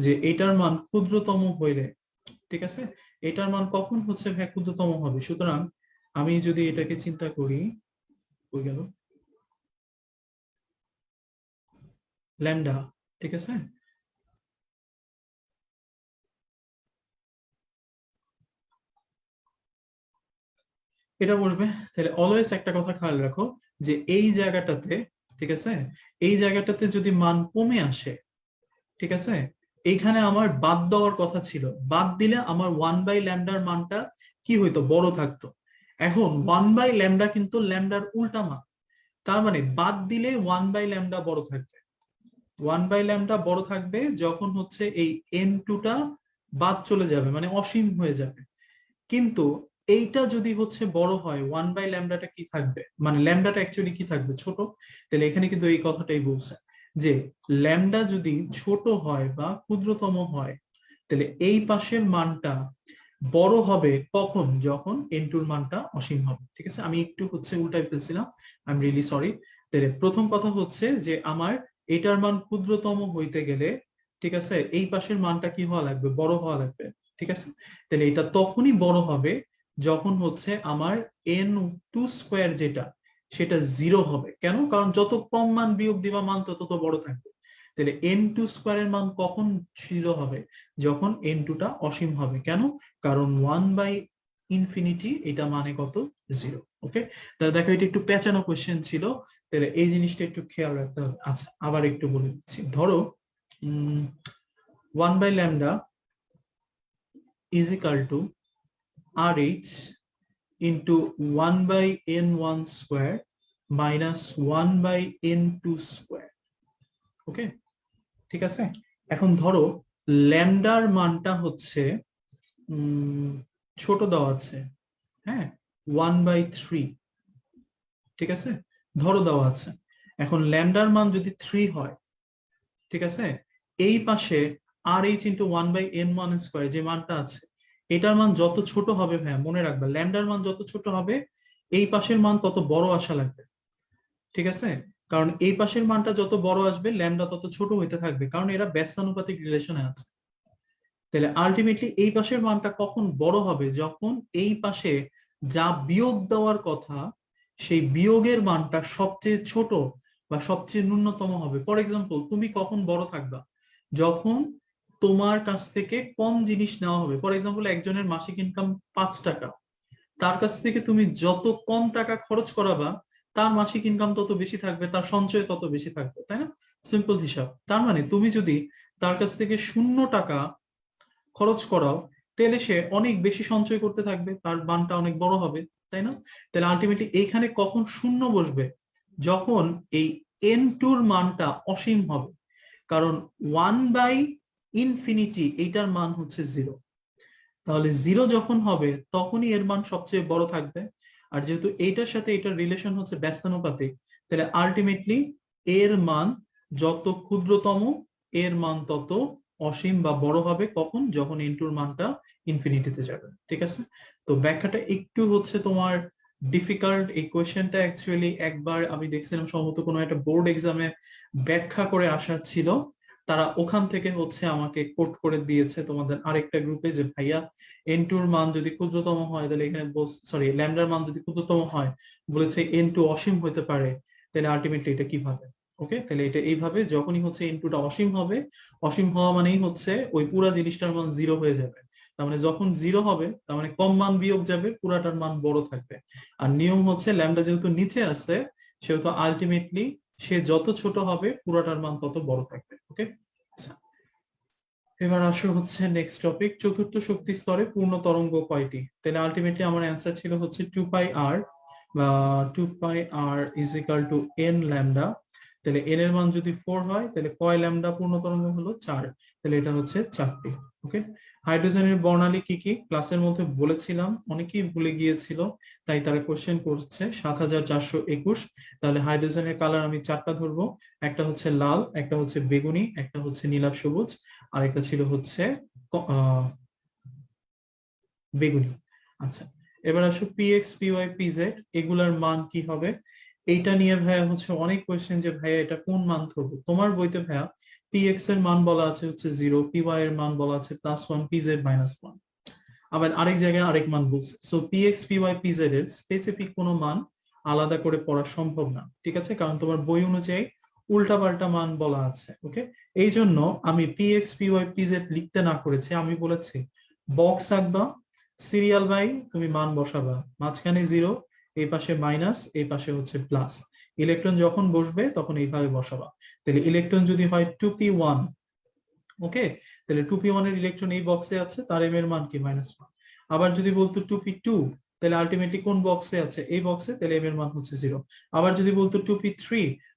যে এটার মান ক্ষুদ্রতম হইলে, ঠিক আছে, এটার মান কখন হচ্ছে ভাই ক্ষুদ্রতম হবে? সুতরাং আমি যদি এটাকে চিন্তা করি, হয়ে গেল ল্যামডা, ঠিক আছে, এটা বসবে। তাহলে অলওয়েজ একটা কথা খেয়াল রাখো, যে এই জায়গাটাতে, ঠিক আছে, এই জায়গাটাতে যদি মান কমে আসে, ঠিক আছে, এইখানে আমার বাদ দেওয়ার কথা ছিল, বাদ দিলে আমার 1/λ মানটা কি হইতো? বড় থাকতো। এখন 1/λ কিন্তু ল্যামডার উল্টা মান, তার মানে বাদ দিলে 1/λ বড় থাকবে। 1/λ বড় থাকবে যখন হচ্ছে এই n2টা বাদ চলে যাবে, মানে অসীম হয়ে যাবে। কিন্তু এইটা যদি হচ্ছে বড় হয়, 1/λটা কি থাকবে? মানে ল্যামডাটা অ্যাকচুয়ালি কি থাকবে? ছোট। তাহলে এখানে কিন্তু এই কথাটাই বলছে, যে ল্যামডা যদি ছোট হয় বা ক্ষুদ্রতম হয়, তাহলে এই পাশের মানটা বড় হবে কখন? যখন n2 এর মানটা অসীম হবে। ঠিক আছে, আমি একটু হচ্ছে উল্টাই ফেলছিলাম, আই এম রিয়েলি সরি। তাহলে প্রথম কথা হচ্ছে যে আমার এটার মান ক্ষুদ্রতম হইতে গেলে, ঠিক আছে, এই পাশের মানটা কি হওয়া লাগবে? বড় হওয়া লাগবে। ঠিক আছে, তাহলে এটা তখনই বড় হবে যখন হচ্ছে আমার n2 স্কোয়ার যেটা, সেটা 0 হবে। কেন? কারণ যত কম মান বিয়োগ দিবা মান তত বড় থাকবে। তাহলে n2 স্কোয়ারের মান কখন 0 হবে? যখন n2টা অসীম হবে। কেন? কারণ 1/ইনফিনিটি এটা মানে কত? 0। ওকে, তাহলে দেখো এটা একটু পেঁচানো কোশ্চেন ছিল, তাহলে এই জিনিসটা একটু খেয়াল রাখতে হবে। আচ্ছা, আবার একটু বলে দিচ্ছি। ধরো 1/λ is equal to RH into 1/n1 square minus 1/n2 square. Okay, ঠিক আছে। এখন ধরো ল্যামডার মানটা হচ্ছে ছোট দেওয়া আছে, হ্যাঁ, 1/3, ঠিক আছে, ধরো দেওয়া আছে। এখন ল্যামডার মান যদি 3 হয়, ঠিক আছে, এই পাশে RH ইন্টু 1/n1 স্কোয়ার যে মানটা আছে, এটার মান যত ছোট হবে, ভাইয়া মনে রাখবা, ল্যামডার মান যত ছোট হবে এই পাশের মান তত বড় আসা লাগবে। ঠিক আছে, কারণ এই পাশের মানটা যত বড় আসবে ল্যামডা তত ছোট হইতে থাকবে, কারণ এরা ব্যস্তানুপাতিক রিলেশনে আছে। তাহলে আলটিমেটলি এই পাশের মানটা কখন বড় হবে? যখন এই পাশে যা বিয়োগ দেওয়ার কথা, সেই বিয়োগের মানটা সবচেয়ে ছোট বা সবচেয়ে ন্যূনতম হবে। ফর এক্সাম্পল, তুমি কখন বড় থাকবা? যখন তোমার কাছ থেকে কম জিনিস নেওয়া হবে। ফর এক্সাম্পল, একজনের মাসিক ইনকাম 5 টাকা, তার কাছ থেকে তুমি যত কম টাকা খরচ করাবা, তার মাসিক ইনকাম তত বেশি থাকবে, তার সঞ্চয় তত বেশি থাকবে, তাই না? সিম্পল হিসাব। তার মানে তুমি যদি তার কাছ থেকে 0 টাকা খরচ করাও, তাহলে সে অনেক বেশি সঞ্চয় করতে থাকবে, তার মানটা অনেক বড় হবে, তাই না? তাহলে আলটিমেটলি এইখানে কখন শূন্য বসবে? যখন এই n2 মানটা অসীম হবে। কারণ 1/∞ এইটার মান হচ্ছে 0। তাহলে 0 যখন হবে তখনই এর মান সবচেয়ে বড় থাকবে। আর যেহেতু এইটার সাথে এটার রিলেশন হচ্ছে ব্যস্তানুপাতিক, তাহলে আলটিমেটলি এর মান যত ক্ষুদ্রতম, এর মান তত অসীম বা বড় হবে। কখন? যখন ইনটুর মানটা ইনফিনিটিতে যাবে। ঠিক আছে? তো ব্যাখ্যাটা একটু হচ্ছে তোমার ডিফিকাল্ট। এই কোয়েশ্চেনটা অ্যাকচুয়ালি একবার আমি দেখছিলাম সম্ভবত কোনো একটা বোর্ড এক্সামে ব্যাখ্যা করে আসা ছিল, তারা ওখান থেকে হচ্ছে আমাকে কোট করে দিয়েছে তোমাদের আরেকটা গ্রুপে যে ভাইয়া এন টুর মান যদি ক্ষুদ্রতম হয় তাহলে এখানে সরি ল্যামডার মান যদি ক্ষুদ্রতম হয়, বলেছে এন টু অসীম হতে পারে, তাহলে আলটিমেটলি এটা কিভাবে? ওকে, তাহলে এটা এইভাবে যখনই হচ্ছে এন টুটা অসীম হবে, অসীম হওয়া মানেই হচ্ছে ওই পুরা জিনিসটার মান 0 হয়ে যাবে। তার মানে যখন 0 হবে তার মানে কম মান বিয়োগ যাবে, পুরাটার মান বড় থাকবে। আর নিয়ম হচ্ছে ল্যামডা যেহেতু নিচে আছে, সেহেতু আলটিমেটলি সে যত ছোট হবে পুরাটার মান তত বড় থাকবে। ওকে, আচ্ছা, এবার আসো হচ্ছে নেক্সট টপিক, চতুর্থ শক্তি স্তরে পূর্ণ তরঙ্গ কয়টি? তাহলে আলটিমেটলি আমার অ্যান্সার ছিল হচ্ছে 2πr, বা 2πr is equal two n lambda. তাহলে n এর মান যদি 4 হয় তাহলে কয় ল্যামডা পূর্ণ তরঙ্গ হলো? 4। তাহলে এটা হচ্ছে 4টি। ওকে, হাইড্রোজেনের বর্ণালী কি কি ক্লাসের মধ্যে বলেছিলাম, অনেকেই ভুলে গিয়েছিল, তাই তারা কোশ্চেন করছে 7421। তাহলে হাইড্রোজেনের কালার আমি 4টা ধরবো, একটা হচ্ছে লাল, একটা হচ্ছে বেগুনি, একটা হচ্ছে নীলাভ সবুজ, আরেকটা ছিল হচ্ছে বেগুনি। আচ্ছা, এবার আসো পিএক্স, পিওয়াই, পিজেড এগুলার মান কি হবে? এইটা নিয়ে ভাইয়া হচ্ছে অনেক কোয়েশ্চেন যে ভাইয়া এটা কোন মান ধরবো। তোমার বইতে ভাইয়া পিএক্স এর মান বলা আছে হচ্ছে 0, পিওয়াই এর মান বলা আছে +1, পিজেড -1। আবার আরেক জায়গায় আরেক মান বলছে। সো পিএক্স, পিওয়াই, পিজেড এর স্পেসিফিক কোনো মান আলাদা করে পড়া সম্ভব না। ঠিক আছে, কারণ তোমার বই অনুযায়ী উল্টাপাল্টা মান বলা আছে। ওকে, এই জন্য আমি পিএক্স, পিওয়াই, পিজেড লিখতে না করেছি, আমি বলেছি বক্স আঁকবা, সিরিয়াল বাই তুমি মান বসাবা, মাঝখানে 0, এই পাশে মাইনাস, এই পাশে হচ্ছে প্লাস। ইলেকট্রন যখন বসবে তখন এইভাবে বসাবা। তাহলে ইলেকট্রন যদি হয় 2p1, ওকে, তাহলে 2p1 এর ইলেকট্রন এই বক্সে আছে, তার এম এর মান কি? -1। আবার যদি বলতো 2p2, তাহলে আলটিমেটলি কোন বক্সে আছে? এই বক্সে, তাহলে এম এর মান হচ্ছে 0। আবার যদি বলতো 2p3,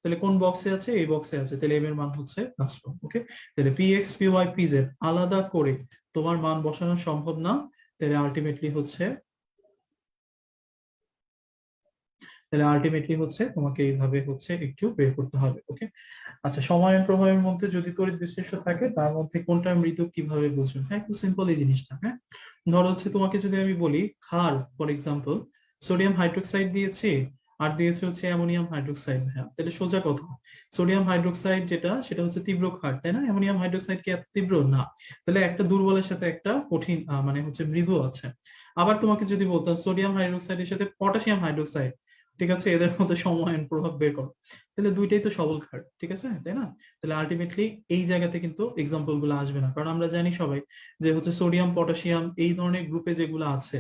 তাহলে কোন বক্সে আছে? এই বক্সে আছে, তাহলে এম এর মান হচ্ছে +1। ওকে, তাহলে পিএক্স, পিওয়াই, পিজেড আলাদা করে তোমার মান বসানো সম্ভব না। তাহলে আলটিমেটলি হচ্ছে তোমাকে এইভাবে হচ্ছে একটু বের করতে হবে। ওকে, আচ্ছা, সমায়ন প্রবাহের মধ্যে যদি তড়িৎ বিশ্লেষ্য থাকে তার মধ্যে কোনটা মৃদু কিভাবে বুঝবেন? হ্যাঁ, একটু সিম্পল এই জিনিসটা। হ্যাঁ, ধরো হচ্ছে তোমাকে যদি আমি বলি ক্ষার, ফর এক্সাম্পল সোডিয়াম হাইড্রোক্সাইড দিয়েছি আর দিয়েছে হচ্ছে অ্যামোনিয়াম হাইড্রোক্সাইড। হ্যাঁ, তাহলে সোজা কথা, সোডিয়াম হাইড্রোক্সাইড যেটা সেটা হচ্ছে তীব্র ক্ষার, তাই না? অ্যামোনিয়াম হাইড্রোক্সাইড কি এত তীব্র? না। তাহলে একটা দুর্বলের সাথে একটা কঠিন মানে হচ্ছে মৃদু আছে। আবার তোমাকে যদি বলতাম সোডিয়াম হাইড্রোক্সাইডের সাথে পটাশিয়াম হাইড্রোক্সাইড, ঠিক আছে, এদের মধ্যে সমায়ন প্রভাব বের করো, তাহলে দুইটাই তো সবল ক্ষার। ঠিক আছে, তাই না? তাহলে আলটিমেটলি এই জায়গাতে কিন্তু এক্সাম্পল গুলো আসবে না, কারণ আমরা জানি সবাই যে হচ্ছে সোডিয়াম, পটাশিয়াম এই ধরনের গ্রুপে যেগুলো আছে,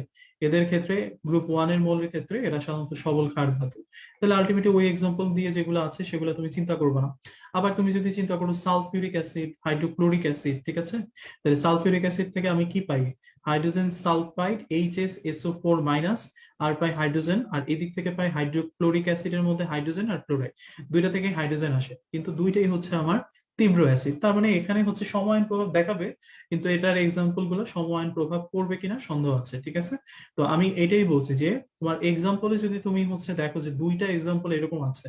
এদের ক্ষেত্রে গ্রুপ 1 এর মৌলের ক্ষেত্রে এরা সাধারণত সবল ক্ষার ধাতু। তাহলে আলটিমেটলি ওই এক্সাম্পল দিয়ে যেগুলো আছে সেগুলো তুমি চিন্তা করবে না। আবার তুমি যদি চিন্তা করো সালফিউরিক অ্যাসিড, হাইড্রোক্লোরিক অ্যাসিড, ঠিক আছে, তাহলে সালফিউরিক অ্যাসিড থেকে আমি কি পাই? হাইড্রোজেন সালফাইড HSSO4- আর পাই হাইড্রোজেন, আর এদিক থেকে পাই হাইড্রোক্লোরিক অ্যাসিডের মধ্যে হাইড্রোজেন আর ক্লোরাইড, দুইটা থেকে হাইড্রোজেন আসে, কিন্তু দুইটাই হচ্ছে আমার তীব্র অ্যাসিড। তার মানে এখানে হচ্ছে সমায়ন প্রভাব দেখাবে, কিন্তু এটার এক্সাম্পল গুলো সমায়ন প্রভাব পড়বে কিনা সন্দেহ আছে। ঠিক আছে, তো আমি এটাই বলছি যে তোমার এক্সাম্পলে যদি তুমি হচ্ছে দেখো যে দুইটা এক্সাম্পল এরকম আছে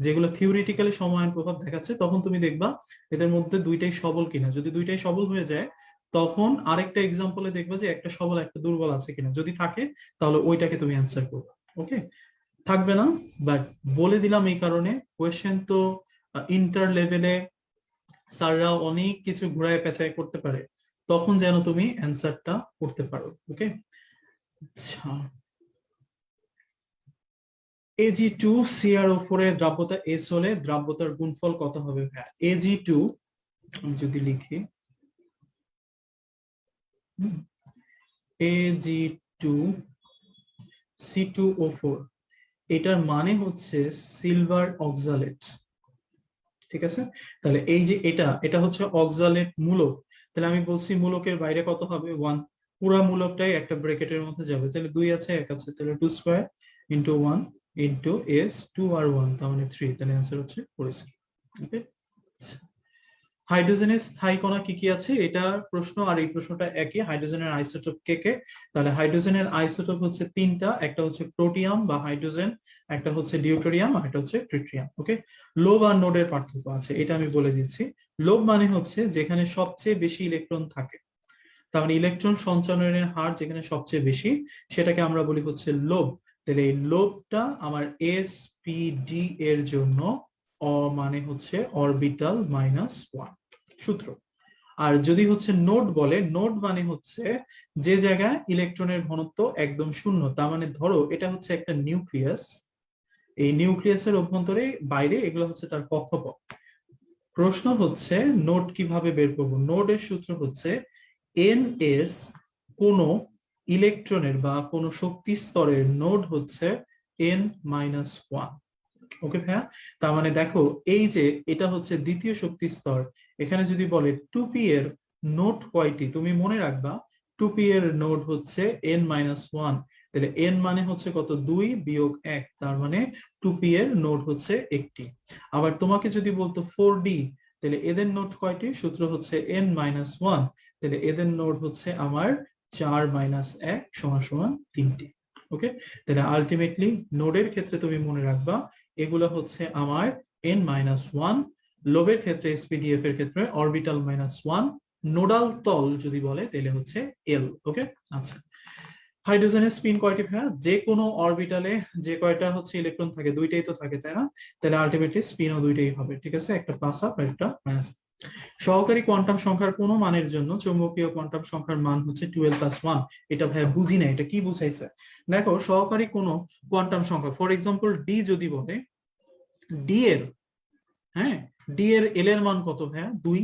যেগুলো থিওরিটিক্যালি সমায়ন প্রভাব দেখাচ্ছে, তখন তুমি দেখবা এদের মধ্যে দুইটাই সবল কিনা। যদি দুইটাই সবল হয়ে যায় তখন আরেকটা এক্সাম্পলে দেখবা যে একটা সবল একটা দুর্বল আছে কিনা, যদি থাকে তাহলে ওইটাকে তুমি অ্যান্সার করবে। ওকে, থাকবে না, বাট বলে দিলাম এই কারণে কোয়েশ্চেন তো ইন্টার লেভেলে স্যাররা অনেক কিছু ঘুরায় পেঁচায় করতে পারে, তখন যেন তুমি অ্যান্সারটা করতে পারো। ওকে, আচ্ছা, Ag2CrO4 এর দ্রাব্যতা S হলে দ্রাব্যতার গুণফল কত হবে? Ag2, আমি যদি লিখি Ag2C2O4, এটার মানে হচ্ছে সিলভার অক্সালেট। ঠিক আছে, তাহলে এই যে এটা এটা হচ্ছে অক্সালেট মূলক, তাহলে আমি বলছি মূলকের বাইরে কত হবে? 1। পুরা মূলকটাই একটা ব্র্যাকেটের মধ্যে যাবে, তাহলে 2 আছে 1 আছে, তাহলে 2² × 1 × S 2 আর 1, তার মানে 3, তাহলে অ্যান্সার হচ্ছে 4। ওকে, হাইড্রোজেনের স্থায়ী কণা কি কি আছে এটা প্রশ্ন, আর এই প্রশ্নটা একই, হাইড্রোজেনের আইসোটোপ কে কে? তাহলে হাইড্রোজেনের আইসোটোপ হচ্ছে তিনটা, একটা হচ্ছে প্রোটিয়াম বা হাইড্রোজেন, একটা হচ্ছে ডিউটেরিয়াম, আর একটা হচ্ছে ট্রিটিয়াম। ওকে, লোভ আর নোডের পার্থক্য আছে, এটা আমি বলে দিচ্ছি। লোভ মানে হচ্ছে যেখানে সবচেয়ে বেশি ইলেকট্রন থাকে, তার মানে ইলেকট্রন সঞ্চালনের হার যেখানে সবচেয়ে বেশি, সেটাকে আমরা বলি হচ্ছে লোভ। তাহলে এই লোভটা আমার এস পি ডি এর জন্য মানে হচ্ছে অরবিটাল -1 সূত্র। আর যদি হচ্ছে নোড বলে, নোড মানে হচ্ছে যে জায়গায় ইলেকট্রনের ঘনত্ব একদম শূন্য, তার মানে ধরো এটা হচ্ছে একটা নিউক্লিয়াস, এই নিউক্লিয়াসের অভ্যন্তরে বাইরে এগুলো হচ্ছে তার কক্ষপথ। প্রশ্ন হচ্ছে নোড কিভাবে বের করবো? নোডের সূত্র হচ্ছে এন এস, কোন ইলেকট্রনের বা কোন শক্তি স্তরের নোড হচ্ছে n-1। ওকে ভাইয়া, তার মানে দেখো এই যে এটা হচ্ছে দ্বিতীয় শক্তি স্তর, এখানে যদি বলে 2p এর নোড কয়টি, তুমি মনে রাখবা 2p এর নোড হচ্ছে n-1, তাহলে n মানে হচ্ছে কত, 2 বিয়োগ 1, তার মানে 2p এর নোড হচ্ছে একটি। আবার তোমাকে যদি বলতো 4d, তাহলে এদের নোড কয়টি, সূত্র হচ্ছে n-1, তাহলে এদের নোড হচ্ছে আমার 4-1 = 3টি। ওকে, তাহলে আলটিমেটলি নোডের ক্ষেত্রে তুমি মনে রাখবা এগুলো হচ্ছে আমার n-1, লোবের ক্ষেত্রে এসপিডিএফ এর ক্ষেত্রে অরবিটাল -1, নোডাল তল যদি বলে তাহলে হচ্ছে এল। ওকে, আচ্ছা। হাইড্রোজেনের স্পিন কয়টি ভাইয়া? যে কোনো অরবিটালে যে কয়টা হচ্ছে ইলেকট্রন থাকে, দুইটাই তো থাকে তাই না? তাহলে আলটিমেটলি স্পিনও দুইটাই হবে, ঠিক আছে, একটা প্লাস আপ আর একটা মাইনাস। সহকারী কোয়ান্টাম সংখ্যার কোন মানের জন্য চৌম্বকীয় কোয়ান্টাম সংখ্যার মান হচ্ছে 12+1। এটা ভাইয়া বুঝি না, এটা কি বুঝাইছে? দেখো সহকারী কোন কোয়ান্টাম সংখ্যা, ফর এক্সাম্পল ডি যদি বলে, ডি এর, হ্যাঁ, ডি এর এল এর মান কত ভাইয়া? 2।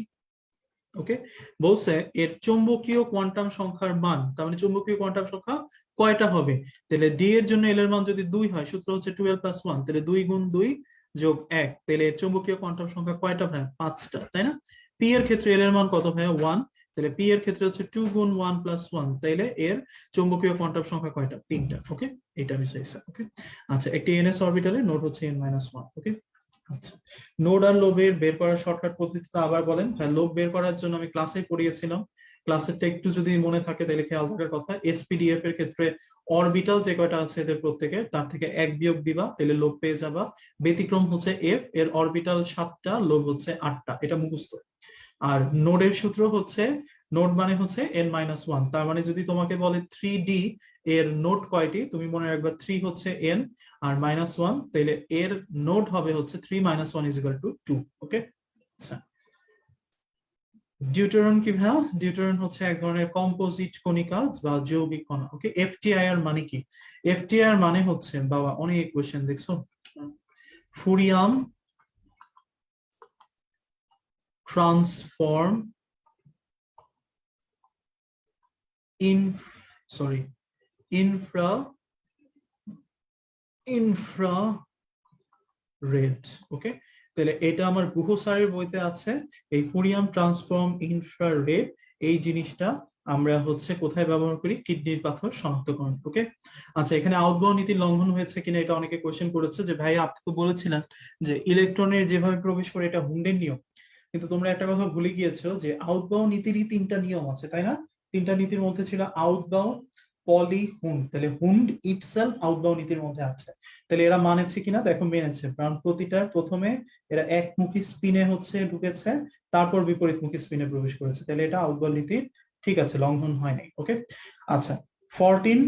ওকে, বলছে এর চৌম্বকীয় কোয়ান্টাম সংখ্যার মান, তার মানে চৌম্বকীয় কোয়ান্টাম সংখ্যা কয়টা হবে? তাহলে ডি এর জন্য এল এর মান যদি 2 হয়, সূত্র হচ্ছে 12+1, তাহলে 2 গুণ 2 যোগ 1, তাহলে এর চৌম্বকীয় কোয়ান্টাম সংখ্যা কয়টা ভাইয়া? 5টা, তাই না? পি এর ক্ষেত্রে এল এর মান কত ভাইয়া? 1, তাহলে পি এর ক্ষেত্রে হচ্ছে 2 গুণ 1+1, তাইলে এর চৌম্বকীয় কোয়ান্টাম সংখ্যা কয়টা? 3টা। ওকে, এটা আমি চাইছি। ওকে, আচ্ছা, একটি এনএস অরবিটালে নোড হচ্ছে n-1। ওকে, আচ্ছা, নোড আর লোবের বের করার শর্টকাট পদ্ধতিটা আবার বলেন। হ্যাঁ, লোব বের করার জন্য আমি ক্লাসে পড়িয়েছিলাম, ক্লাসেরটা একটু যদি মনে থাকে তাহলে খেয়াল থাকার কথা। এসপিডিএফ এর ক্ষেত্রে অরবিটাল যে কয়টা আছে এদের প্রত্যেকে, তার থেকে 1 বিয়োগ দিবা, তাহলে লোব পেয়ে যাবা। ব্যতিক্রম হচ্ছে এফ, এর অরবিটাল 7টা, লোব হচ্ছে 8টা, এটা মুখস্থ। আর নোডের সূত্র হচ্ছে, নোড মানে হচ্ছে n-1, তার মানে যদি তোমাকে বলে 3d এর নোড কয়টি, তুমি মনে রাখবা 3 হচ্ছে n আর -1, তাহলে এর নোড হবে হচ্ছে 3-1 = 2। ওকে, আচ্ছা। ডিউটেরন কি ভাইয়া? ডিউটেরন হচ্ছে এক ধরনের কম্পোজিট কণিকা বা যৌগিক কণা। ওকে, এফটিআইআর মানে কি? এফটিআইআর মানে হচ্ছে, বাবা অনেক কোশ্চেন দেখছো, Fourier transform in, sorry, infra infrared. Okay, তাহলে এটা আমার গুহ স্যারের বইতে আছে, এই ফুরিয়াম ট্রান্সফর্ম ইনফ্রারেড, এই জিনিসটা আমরা হচ্ছে কোথায় ব্যবহার করি? কিডনির পাথর শনাক্তকরণ। ওকে, আচ্ছা, এখানে আউটবাউ নীতির লঙ্ঘন হয়েছে কিনা এটা অনেকে কোশ্চেন করেছে, যে ভাই আপনি তো বলেছিলেন যে ইলেকট্রনের যেভাবে প্রবেশ করে এটা হুন্ডের নিয়ম, কিন্তু তোমরা একটা কথা ভুলে গিয়েছো যে আউটবাউ নীতিরই 3টা নিয়ম আছে, তাই না? 3টা নীতির মধ্যে ছিল আউটবাউ, পলি, হুন্ড, তাহলে হুন্ড ইটসেলফ আউটবাউ নীতির মধ্যে আছে। তাহলে এরা মানেছে কিনা দেখো, মেনেছে, কারণ প্রতিটার প্রথমে এরা একমুখী স্পিনে হচ্ছে ঢুকেছে, তারপর বিপরীতমুখী স্পিনে প্রবেশ করেছে, তাহলে এটা আউটবাউ নীতির ঠিক আছে, লঙ্ঘন হয় নাই। ওকে, আচ্ছা, 14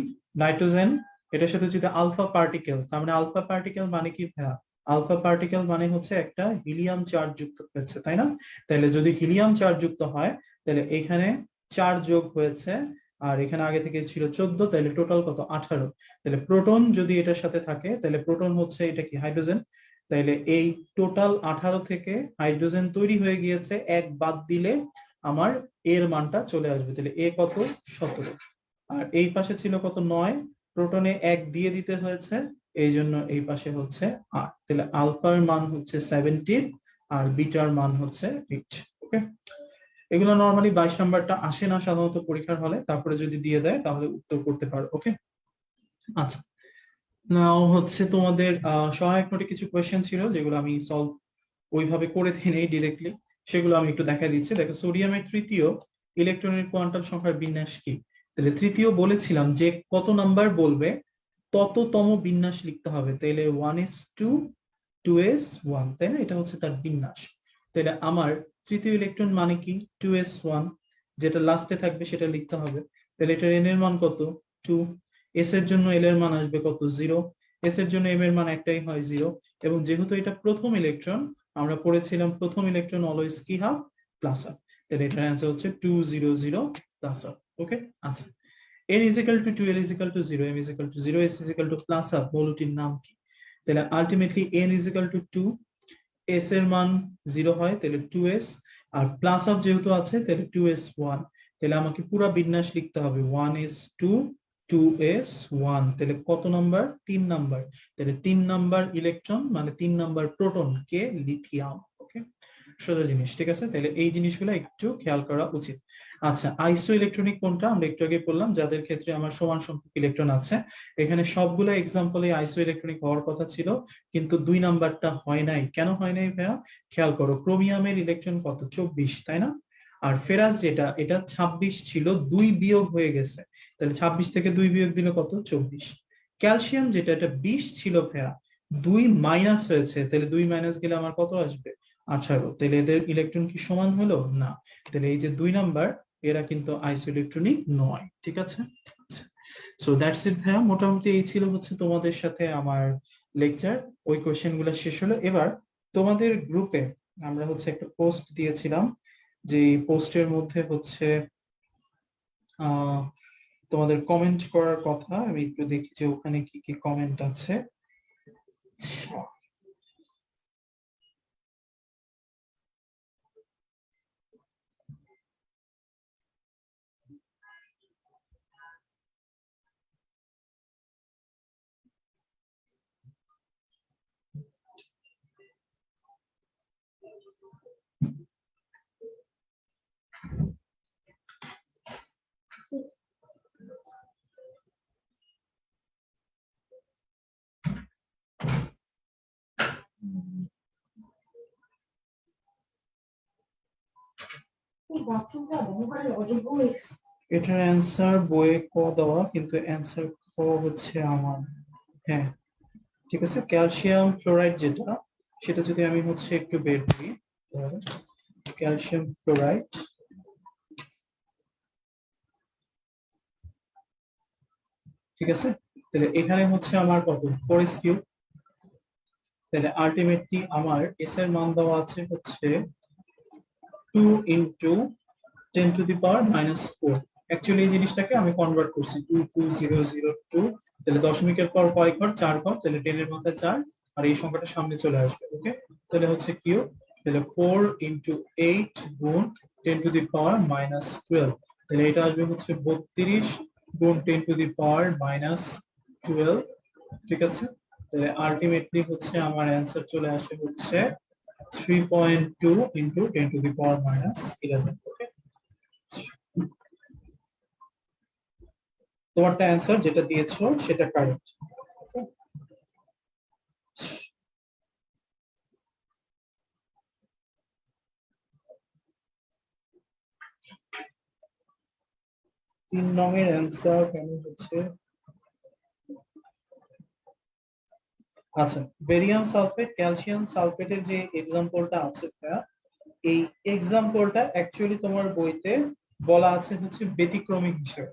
নাইট্রোজেন, এটার সাথে যদি আলফা পার্টিকেল, তার মানে আলফা পার্টিকেল মানে কি ভাইয়া? আলফা পার্টিকেল মানে হচ্ছে একটা হিলিয়াম চার্জ যুক্ত হয়েছে, তাই না? তাহলে যদি হিলিয়াম চার্জ যুক্ত হয়, তাহলে এখানে 4 যোগ হয়েছে, আর এখানে আগে থেকে ছিল 14, তাহলে টোটাল কত? 18। তাহলে প্রোটন যদি এটার সাথে থাকে, তাহলে প্রোটন হচ্ছে এটা কি? হাইড্রোজেন। তাহলে এই টোটাল 18 থেকে হাইড্রোজেন তৈরি হয়ে গিয়েছে, এক বাদ দিলে আমার এর মানটা চলে আসবে, তাহলে এ কত? 17। আর এই পাশে ছিল কত? 9, প্রোটনে 1 দিয়ে দিতে হয়েছে, এই জন্য এই পাশে হচ্ছে 8, তাহলে আলফার মান হচ্ছে 17 আর বিটার মান হচ্ছে 8। ওকে, এগুলো নরমালি 22 নাম্বারটা আসে না সাধারণত পরীক্ষার হলে, তারপরে যদি দিয়ে দেয় তাহলে উত্তর করতে পারো। ওকে, আচ্ছা, নাও হচ্ছে তোমাদের সহায়ক নোটে কিছু কোয়েশ্চেন ছিল যেগুলো আমি সলভ ওইভাবে করে দিই নেই ডিরেক্টলি, সেগুলো আমি একটু দেখা দিচ্ছি। দেখো সোডিয়ামের তৃতীয় ইলেকট্রনের কোয়ান্টাম সংখ্যার বিন্যাস কি। তাহলে তৃতীয় বলেছিলাম যে কত নাম্বার বলবে তততম বিন্যাস লিখতে হবে, তাহলে 1s2 2s1, তাই না? এটা হচ্ছে তার বিন্যাস। তাহলে আমার তৃতীয় ইলেকট্রন মানে কি 2s1, যেটা লাস্টে থাকবে সেটা লিখতে হবে। তাহলে এটার এন এর মান কত 2, এস এর জন্য এল এর মান আসবে কত 0, এস এর জন্য এম এর মান একটাই হয় 0, এবং যেহেতু এটা প্রথম ইলেকট্রন আমরা পড়েছিলাম প্রথম ইলেকট্রন অলওয়েজ কি হাফ প্লাস হাফ, তাহলে এটার অ্যান্সার হচ্ছে 200 প্লাস হাফ। ওকে, আচ্ছা। n is equal to 2, l is equal to 0, m is equal to 0, s is equal to plus half, মৌলটির নাম কি? তাহলে ultimately n is equal to 2, s এর মান 0 হয় তাহলে 2s, আর প্লাস হাফ যেহেতু আছে তাহলে 2s1, তাহলে আমাকে পুরো বিন্যাস লিখতে হবে 1s2 2s1, তাহলে কত নাম্বার 3 নাম্বার, তাহলে 3 নাম্বার ইলেকট্রন মানে 3 নাম্বার প্রোটন কে লিথিয়াম। ওকে, সোজা জিনিস, ঠিক আছে? তাহলে এই জিনিসগুলো একটু খেয়াল করা উচিত। আচ্ছা, আইসো ইলেকট্রনিক কোনটা আমরা একটু আগে বললাম, যাদের ক্ষেত্রে আমার সমান সংখ্যক ইলেকট্রন আছে। এখানে সবগুলো এক্সাম্পলে আইসো ইলেকট্রনিক হওয়ার কথা ছিল, কিন্তু 2 নাম্বারটা হয় নাই। কেন হয় নাই ভাইয়া? খেয়াল করো, ক্রোমিয়ামের ইলেকট্রন কত 24, তাই না? আর ফেরাস যেটা এটা 26 ছিল, 2 বিয়োগ হয়ে গেছে, তাহলে 26 থেকে 2 বিয়োগ দিলে কত 24। ক্যালসিয়াম যেটা এটা 20 ছিল ভাইয়া, 2 মাইনাস হয়েছে, তাহলে 2 মাইনাস গেলে আমার কত আসবে 18, তাহলে এদের ইলেকট্রন কি সমান হলো না? তাহলে এই যে 2 নাম্বার এরা কিন্তু আইসো ইলেকট্রনিক নয়, ঠিক আছে? সো দ্যাটস ইট ভাইয়া, মোটামুটি এই ছিল হচ্ছে তোমাদের সাথে আমার লেকচার। ওই কোশ্চেন গুলো শেষ হলো। এবার তোমাদের গ্রুপে আমরা হচ্ছে একটা পোস্ট দিয়েছিলাম, যে পোস্টের মধ্যে হচ্ছে আহ তোমাদের কমেন্ট করার কথা। আমি একটু দেখি যে ওখানে কি কি কমেন্ট আছে। এটার অ্যান্সার বইয়ে ক দেওয়া, কিন্তু অ্যান্সার খ হচ্ছে আমার। হ্যাঁ, ঠিক আছে। ক্যালসিয়াম ফ্লোরাইড যেটা, সেটা যদি আমি হচ্ছে একটু বের করি, ক্যালসিয়াম ফ্লোরাইড, ঠিক আছে? তাহলে এখানে হচ্ছে আমার কত 4s3, তাহলে আলটিমেটলি আমার এস এর মান দেওয়া আছে হচ্ছে 2 ইন্টু 10⁻⁻⁴। অ্যাকচুয়ালি এই জিনিসটাকে আমি কনভার্ট করছি 22002, তাহলে দশমিকের পর কয় ঘর 4 ঘর, তাহলে 10 এর মাথায় 4, আর এই সংখ্যাটা সামনে চলে আসবে। ওকে, তাহলে হচ্ছে কিউ, তাহলে 4 ইন্টু 8 গুণ 10⁻⁻12, তাহলে এটা আসবে হচ্ছে 32 গুণ 10⁻⁻12, ঠিক আছে? তাহলে আলটিমেটলি হচ্ছে আমার অ্যান্সার চলে আসে হচ্ছে 3.2 ইন্টু 10⁻⁻11। ওকে, তোমারটা অ্যান্সার যেটা দিয়েছো সেটা কারেক্ট। 3 নং-এর অ্যান্সার কেন হচ্ছে? আচ্ছা, বেরিয়াম সালফেট ক্যালসিয়াম সালফেটের যে এক্সাম্পলটা আছে, এই এক্সাম্পলটা অ্যাকচুয়ালি তোমার বইতে বলা আছে হচ্ছে ব্যতিক্রমিক হিসেবে,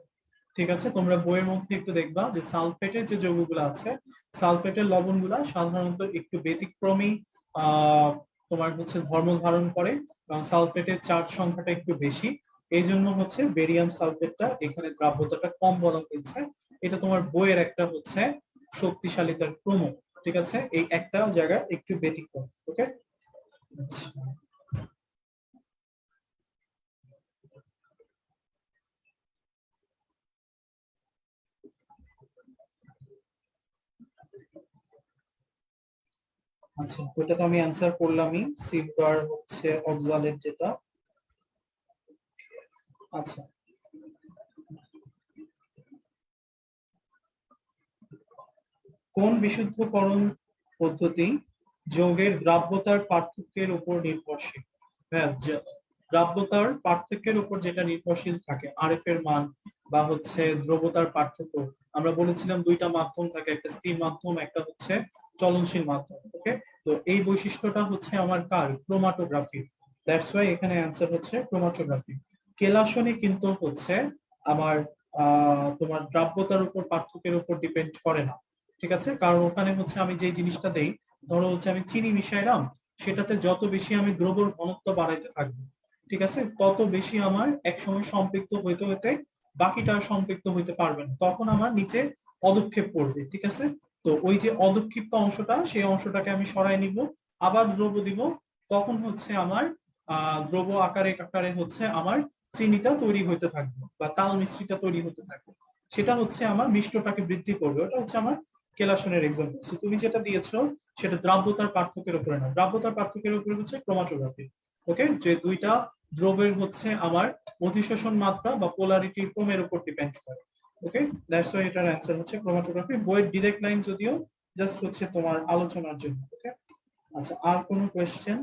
ঠিক আছে? তোমরা বইয়ের মধ্যে একটু দেখবা যে সালফেটের যে যৌগগুলো আছে, সালফেটের লবণগুলা সাধারণত একটু ব্যতিক্রমী তোমার হচ্ছে ধর্ম ধারণ করে, কারণ সালফেটের চার্জ সংখ্যাটা একটু বেশি। এই জন্য হচ্ছে বেরিয়াম সালফেটটা এখানে দ্রাব্যতাটা কম বলা হয়েছে। এটা তোমার বইয়ের একটা হচ্ছে শক্তিশালীতার ক্রম, ঠিক আছে? এই একটা জায়গায় একটু ব্যতিক্রম। ওকে, আচ্ছা, ওইটা তো আমি অ্যান্সার করলামই, সিলভার হচ্ছে অক্সালেট যেটা। আচ্ছা, কোন বিশুদ্ধকরণ পদ্ধতি যৌগের দ্রাব্যতার পার্থক্যের উপর নির্ভরশীল? হ্যাঁ, দ্রাব্যতার পার্থক্যের উপর যেটা নির্ভরশীল থাকে আরএফ এর মান বা হচ্ছে দ্রব্যতার পার্থক্য। আমরা বলেছিলাম দুইটা মাধ্যম থাকে, একটা স্থির মাধ্যম, একটা হচ্ছে চলনশীল মাধ্যম। ওকে, তো এই বৈশিষ্ট্যটা হচ্ছে আমার কার, ক্রোমাটোগ্রাফি। দ্যাটস ওয়াই এখানে অ্যান্সার হচ্ছে ক্রোমাটোগ্রাফি। কেলাসনে কিন্তু হচ্ছে আমার তোমার দ্রাব্যতার উপর পার্থক্যের উপর ডিপেন্ড করে না। ঠিক আছে, কারণ ওখানে হচ্ছে আমি যে জিনিসটা দেই, ধরো হচ্ছে আমি চিনি মিশাইলাম, সেটাতে যত বেশি আমি দ্রবর ঘনত্ব বাড়াইতে থাকবো, ঠিক আছে, তত বেশি আমার একসময় সম্পৃক্ত হইতে হইতে বাকিটা আর সম্পৃক্ত হইতে পারবে না, তখন আমার নিচে পদক্ষেপ পড়বে। ঠিক আছে, তো ওই যে অদক্ষিপ্ত অংশটা, সেই অংশটাকে আমি সরাই নিব, আবার দ্রব্য দিব, তখন হচ্ছে আমার দ্রব্য আকারে আকারে হচ্ছে আমার চিনিটা তৈরি হইতে থাকবে বা তাল মিশ্রিটা তৈরি হতে থাকবে। সেটা হচ্ছে আমার মিষ্টটাকে বৃদ্ধি করবে। ওটা হচ্ছে আমার কেলাসনের এক্সাম্পল। তুমি যেটা দিয়েছো সেটা দ্রাব্যতার পার্থক্যের উপরে না, দ্রাব্যতার পার্থক্যের উপরে হচ্ছে ক্রোমাটোগ্রাফি। ওকে, যে দুইটা দ্রব্যের হচ্ছে আমার অধিশোষণ মাত্রা বা পোলারিটি ক্রমের উপর ডিপেন্ড করে। ওকে, দ্যাটস ওয়াই এটার অ্যান্সার হচ্ছে ক্রোমাটোগ্রাফি। বইয়ের ডিরেক্ট লাইন যদিও, জাস্ট হচ্ছে তোমার আলোচনার জন্য। ওকে, আচ্ছা, আর কোনো কোয়েশ্চেন?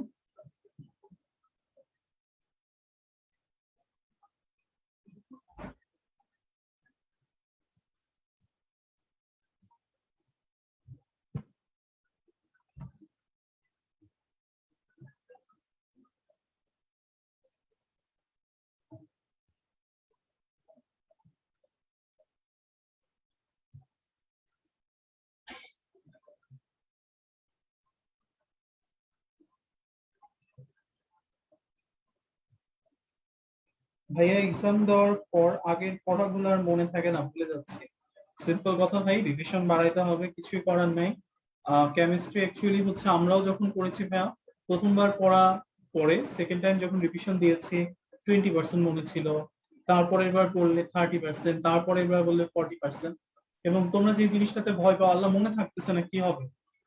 ভাইয়া, এক্সাম দেওয়ার পর আগের পড়াগুলো আর মনে থাকে না, ভুলে যাচ্ছে। সিম্পল কথা ভাই, রিভিশন বাড়াইতে হবে, কিছুই করার নাই। কেমিস্ট্রি অ্যাকচুয়ালি হচ্ছে আমরাও যখন পড়েছি ভাইয়া, প্রথমবার পড়া পরে সেকেন্ড টাইম যখন রিভিশন দিয়েছি 20% মনে ছিল, তারপরের বার পড়লে 30%, তারপরের বার বললে 40%। এবং তোমরা যে জিনিসটাতে ভয় পাও, আল্লাহ মনে থাকতেছে না, কি হবে?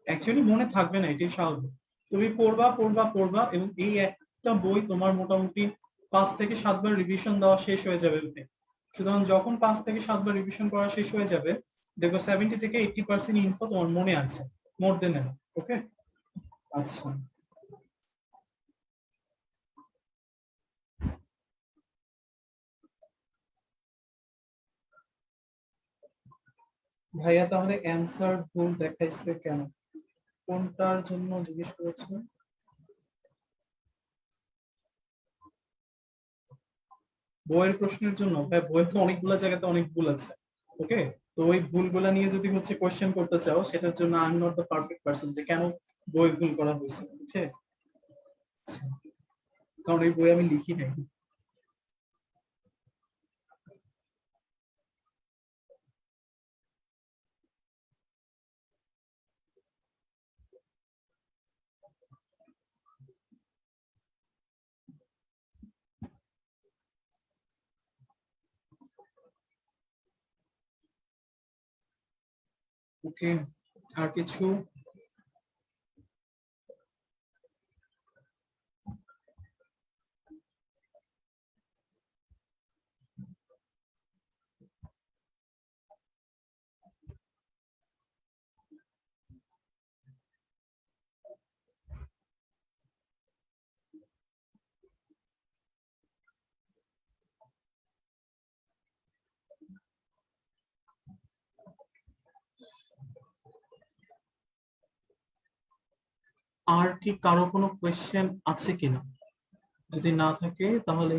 অ্যাকচুয়ালি মনে থাকবে না, এটাই স্বাভাবিক। তুমি পড়বা পড়বা পড়বা, এবং এই একটা বই তোমার মোটামুটি 5 থেকে 7 বার রিভিশন দেওয়া শেষ হয়ে যাবে। সুতরাং যখন 5 থেকে 7 বার রিভিশন করা শেষ হয়ে যাবে, দেখো 70 থেকে 80% ইনফো তোমার মনে আছে, মোর দেন। ওকে, আচ্ছা ভাইয়া, তাহলে অ্যান্সার ভুল দেখাইছে কেন? কোনটার জন্য জিজ্ঞেস করেছো? বইয়ের প্রশ্নের জন্য? ভাই, বইয়ে তো অনেকগুলো জায়গাতে অনেক ভুল আছে। ওকে, তো ওই ভুলগুলা নিয়ে যদি হচ্ছে কোশ্চেন করতে চাও, সেটার জন্য I am not the perfect person যে কেন বই ভুল করা হয়েছে। ওকে, কারণ এই বই আমি লিখি নাই। ওকে, আর কিছু? আর কি কারো কোনো কোয়েশ্চেন আছে কিনা? যদি না থাকে তাহলে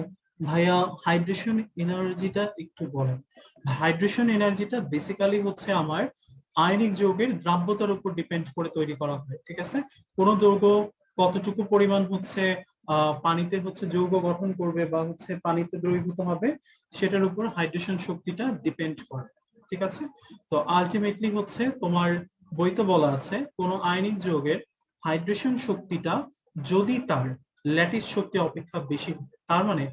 ভাইয়া, হাইড্রেশন এনার্জিটা একটু বলেন। হাইড্রেশন এনার্জিটা বেসিক্যালি হচ্ছে আমার আয়নিক যৌগের দ্রাব্যতার উপর ডিপেন্ড করে তৈরি করা হয়। ঠিক আছে, কোন যৌগ কতটুকু পরিমাণ হচ্ছে পানিতে হচ্ছে যৌগ গঠন করবে বা হচ্ছে পানিতে দ্রবীভূত হবে, সেটার উপর হাইড্রেশন শক্তিটা ডিপেন্ড করে। ঠিক আছে, তো আলটিমেটলি হচ্ছে তোমার বইতে বলা আছে কোন আয়নিক যৌগের হাইড্রেশন শক্তিটা যদি তার ল্যাটিস শক্তি অপেক্ষা বেশি হবে, তার মানে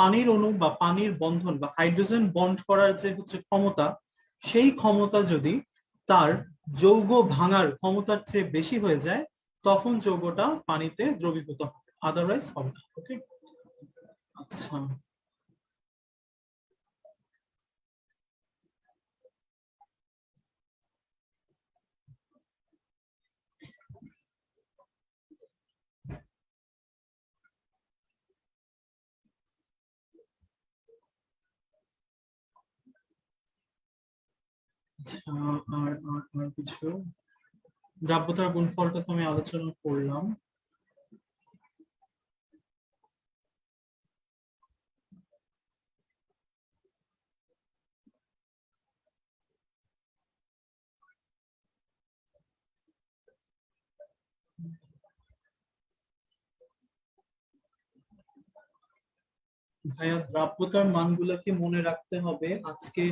পানির অণু বা পানির বন্ধন বা হাইড্রোজেন বন্ড করার যে হচ্ছে ক্ষমতা, সেই ক্ষমতা যদি তার যৌগ ভাঙার ক্ষমতার চেয়ে বেশি হয়ে যায়, তখন যৌগটা পানিতে দ্রবীভূত হবে, আদারওয়াইজ হবে না। ওকে, আচ্ছা। আচ্ছা, আর কিছু দ্রাব্যতার গুণফলটা তো আমি আলোচনা করলাম। ভাইয়া দ্রাব্যতার মানগুলোকে মনে রাখতে হবে। আজকে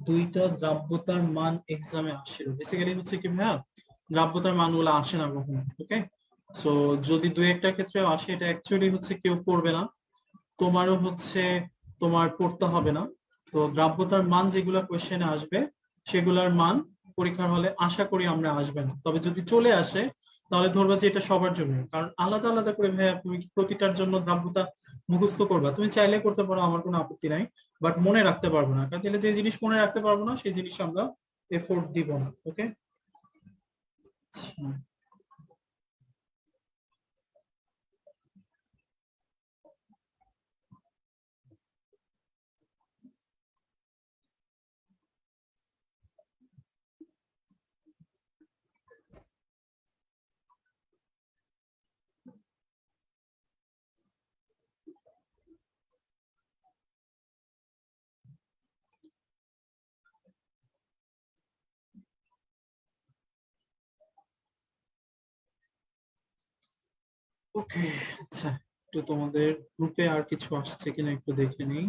দুইটা দ্রাব্যতার মান এক্সামে আসছিল। বেসিক্যালি হচ্ছে কি ভাইয়া, দ্রাব্যতার মানগুলো আসে না কখনো। ওকে, সো যদি দুই একটা ক্ষেত্রে আসে, এটা অ্যাকচুয়ালি হচ্ছে কেউ পড়বে না, তোমারও হচ্ছে তোমার পড়তে হবে না। তো দ্রাব্যতার মান যেগুলো কোয়েশ্চেনে আসবে সেগুলোর মান পরীক্ষার হলে আশা করি আমরা আসবে না। তবে যদি চলে আসে তাহলে ধরবা যে এটা সবার জন্য, কারণ আলাদা আলাদা করে ভাইয়া তুমি কি প্রতিটার জন্য দ্রাব্যতা মুখস্থ করবা? তুমি চাইলে করতে পারো, আমার কোনো আপত্তি নাই, বাট মনে রাখতে পারবো না, কারণ তাহলে যে জিনিস মনে রাখতে পারবো না সেই জিনিস আমরা এফোর্ট দিব না। ওকে, ওকে। আচ্ছা, একটু তোমাদের গ্রুপে আর কিছু আসছে কিনা একটু দেখে নিই।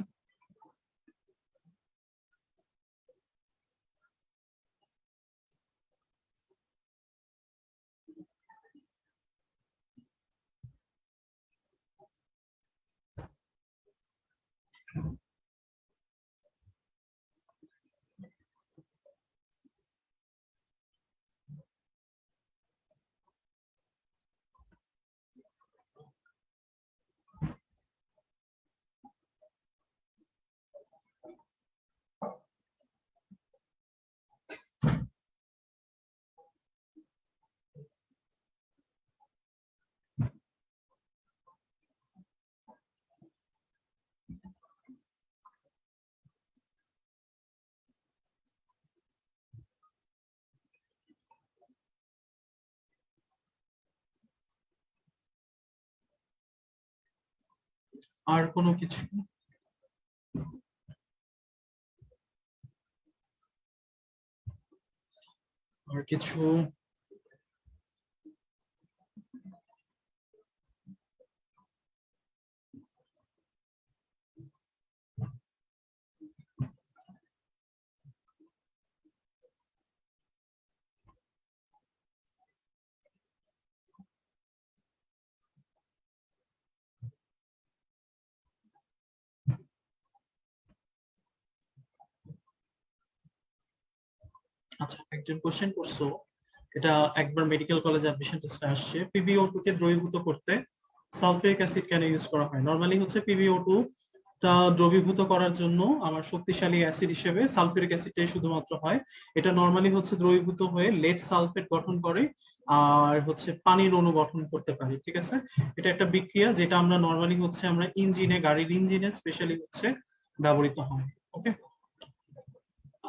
আর কোনো কিছু? আর কিছু? আচ্ছা, একজন কোশ্চেন করছো, এটা একবার মেডিকেল কলেজ অ্যাডমিশন টেস্টে আসছে, পিবিও2 কে দ্রবীভূত করতে সালফিউরিক অ্যাসিড কেন ইউজ করা হয়? নরমালি হচ্ছে পিবিও2 টা দ্রবীভূত করার জন্য আমার শক্তিশালী অ্যাসিড হিসেবে সালফিউরিক অ্যাসিডটাই শুধুমাত্র হয়। এটা নরমালি হচ্ছে দ্রবীভূত হয়ে লেড সালফেট গঠন করে আর হচ্ছে পানির অণু গঠন করতে পারে। ঠিক আছে, এটা একটা বিক্রিয়া যেটা আমরা নরমালি হচ্ছে আমরা ইঞ্জিনে, গাড়ির ইঞ্জিনে স্পেশালি হচ্ছে ব্যবহৃত হয়। ওকে,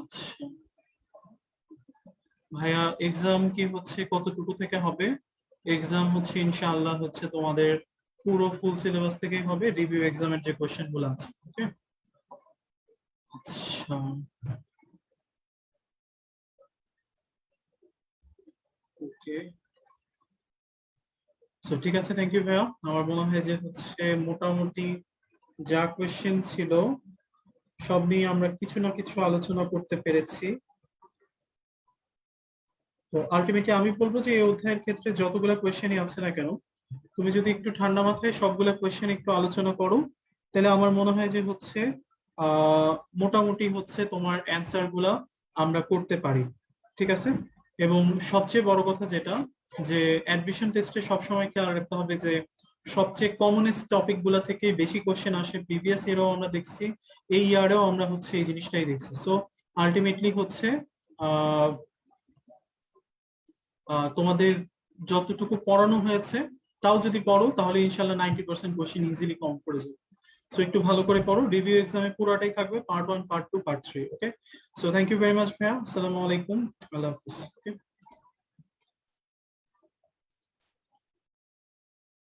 আচ্ছা ভাইয়া, এক্সাম কি হচ্ছে কতটুকু থেকে হবে? এক্সাম হচ্ছে ইনশাআল্লাহ হচ্ছে তোমাদের পুরো ফুল সিলেবাস থেকেই হবে, রিভিউ এক্সামের যে কোশ্চেন গুলো আছে। ওকে, আচ্ছা, ওকে, সো ঠিক আছে, থ্যাংক ইউ ভাইয়া। আমার মনে হয় যে হচ্ছে মোটামুটি যা কোশ্চেন ছিল সব নিয়ে আমরা কিছু না কিছু আলোচনা করতে পেরেছি। তো আলটিমেটলি আমি বলবো যে এই অধ্যায়ের ক্ষেত্রে যতগুলো কোয়েশ্চেনই আছে না কেন, তুমি যদি একটু ঠান্ডা মাথায় সবগুলো কোয়েশ্চেন একটু আলোচনা করো, তাহলে আমার মনে হয় যে হচ্ছে আহ মোটামুটি হচ্ছে তোমার অ্যান্সার গুলা আমরা করতে পারি। ঠিক আছে, এবং সবচেয়ে বড় কথা যেটা, যে অ্যাডমিশন টেস্টে সবসময় খেয়াল রাখতে হবে যে সবচেয়ে কমনেস্ট টপিক গুলা থেকে বেশি কোশ্চেন আসে। প্রিভিয়াস ইয়ারেও আমরা দেখছি, এই ইয়ারেও আমরা হচ্ছে এই জিনিসটাই দেখছি। সো আলটিমেটলি হচ্ছে আহ তোমাদের যতটুকু পড়ানো হয়েছে তাও যদি পড়ো তাহলে ইনশাল্লাহ 90% কোশ্চেন ইজিলি কম করে যাবে। সো একটু ভালো করে পড়ো, রিভিউ এক্সামে পুরোটাই থাকবে, part 1, part 2, part 3। Okay, so thank you very much ভাইয়া, আসসালামু আলাইকুম, আল্লাহ হাফিজ। ওকে।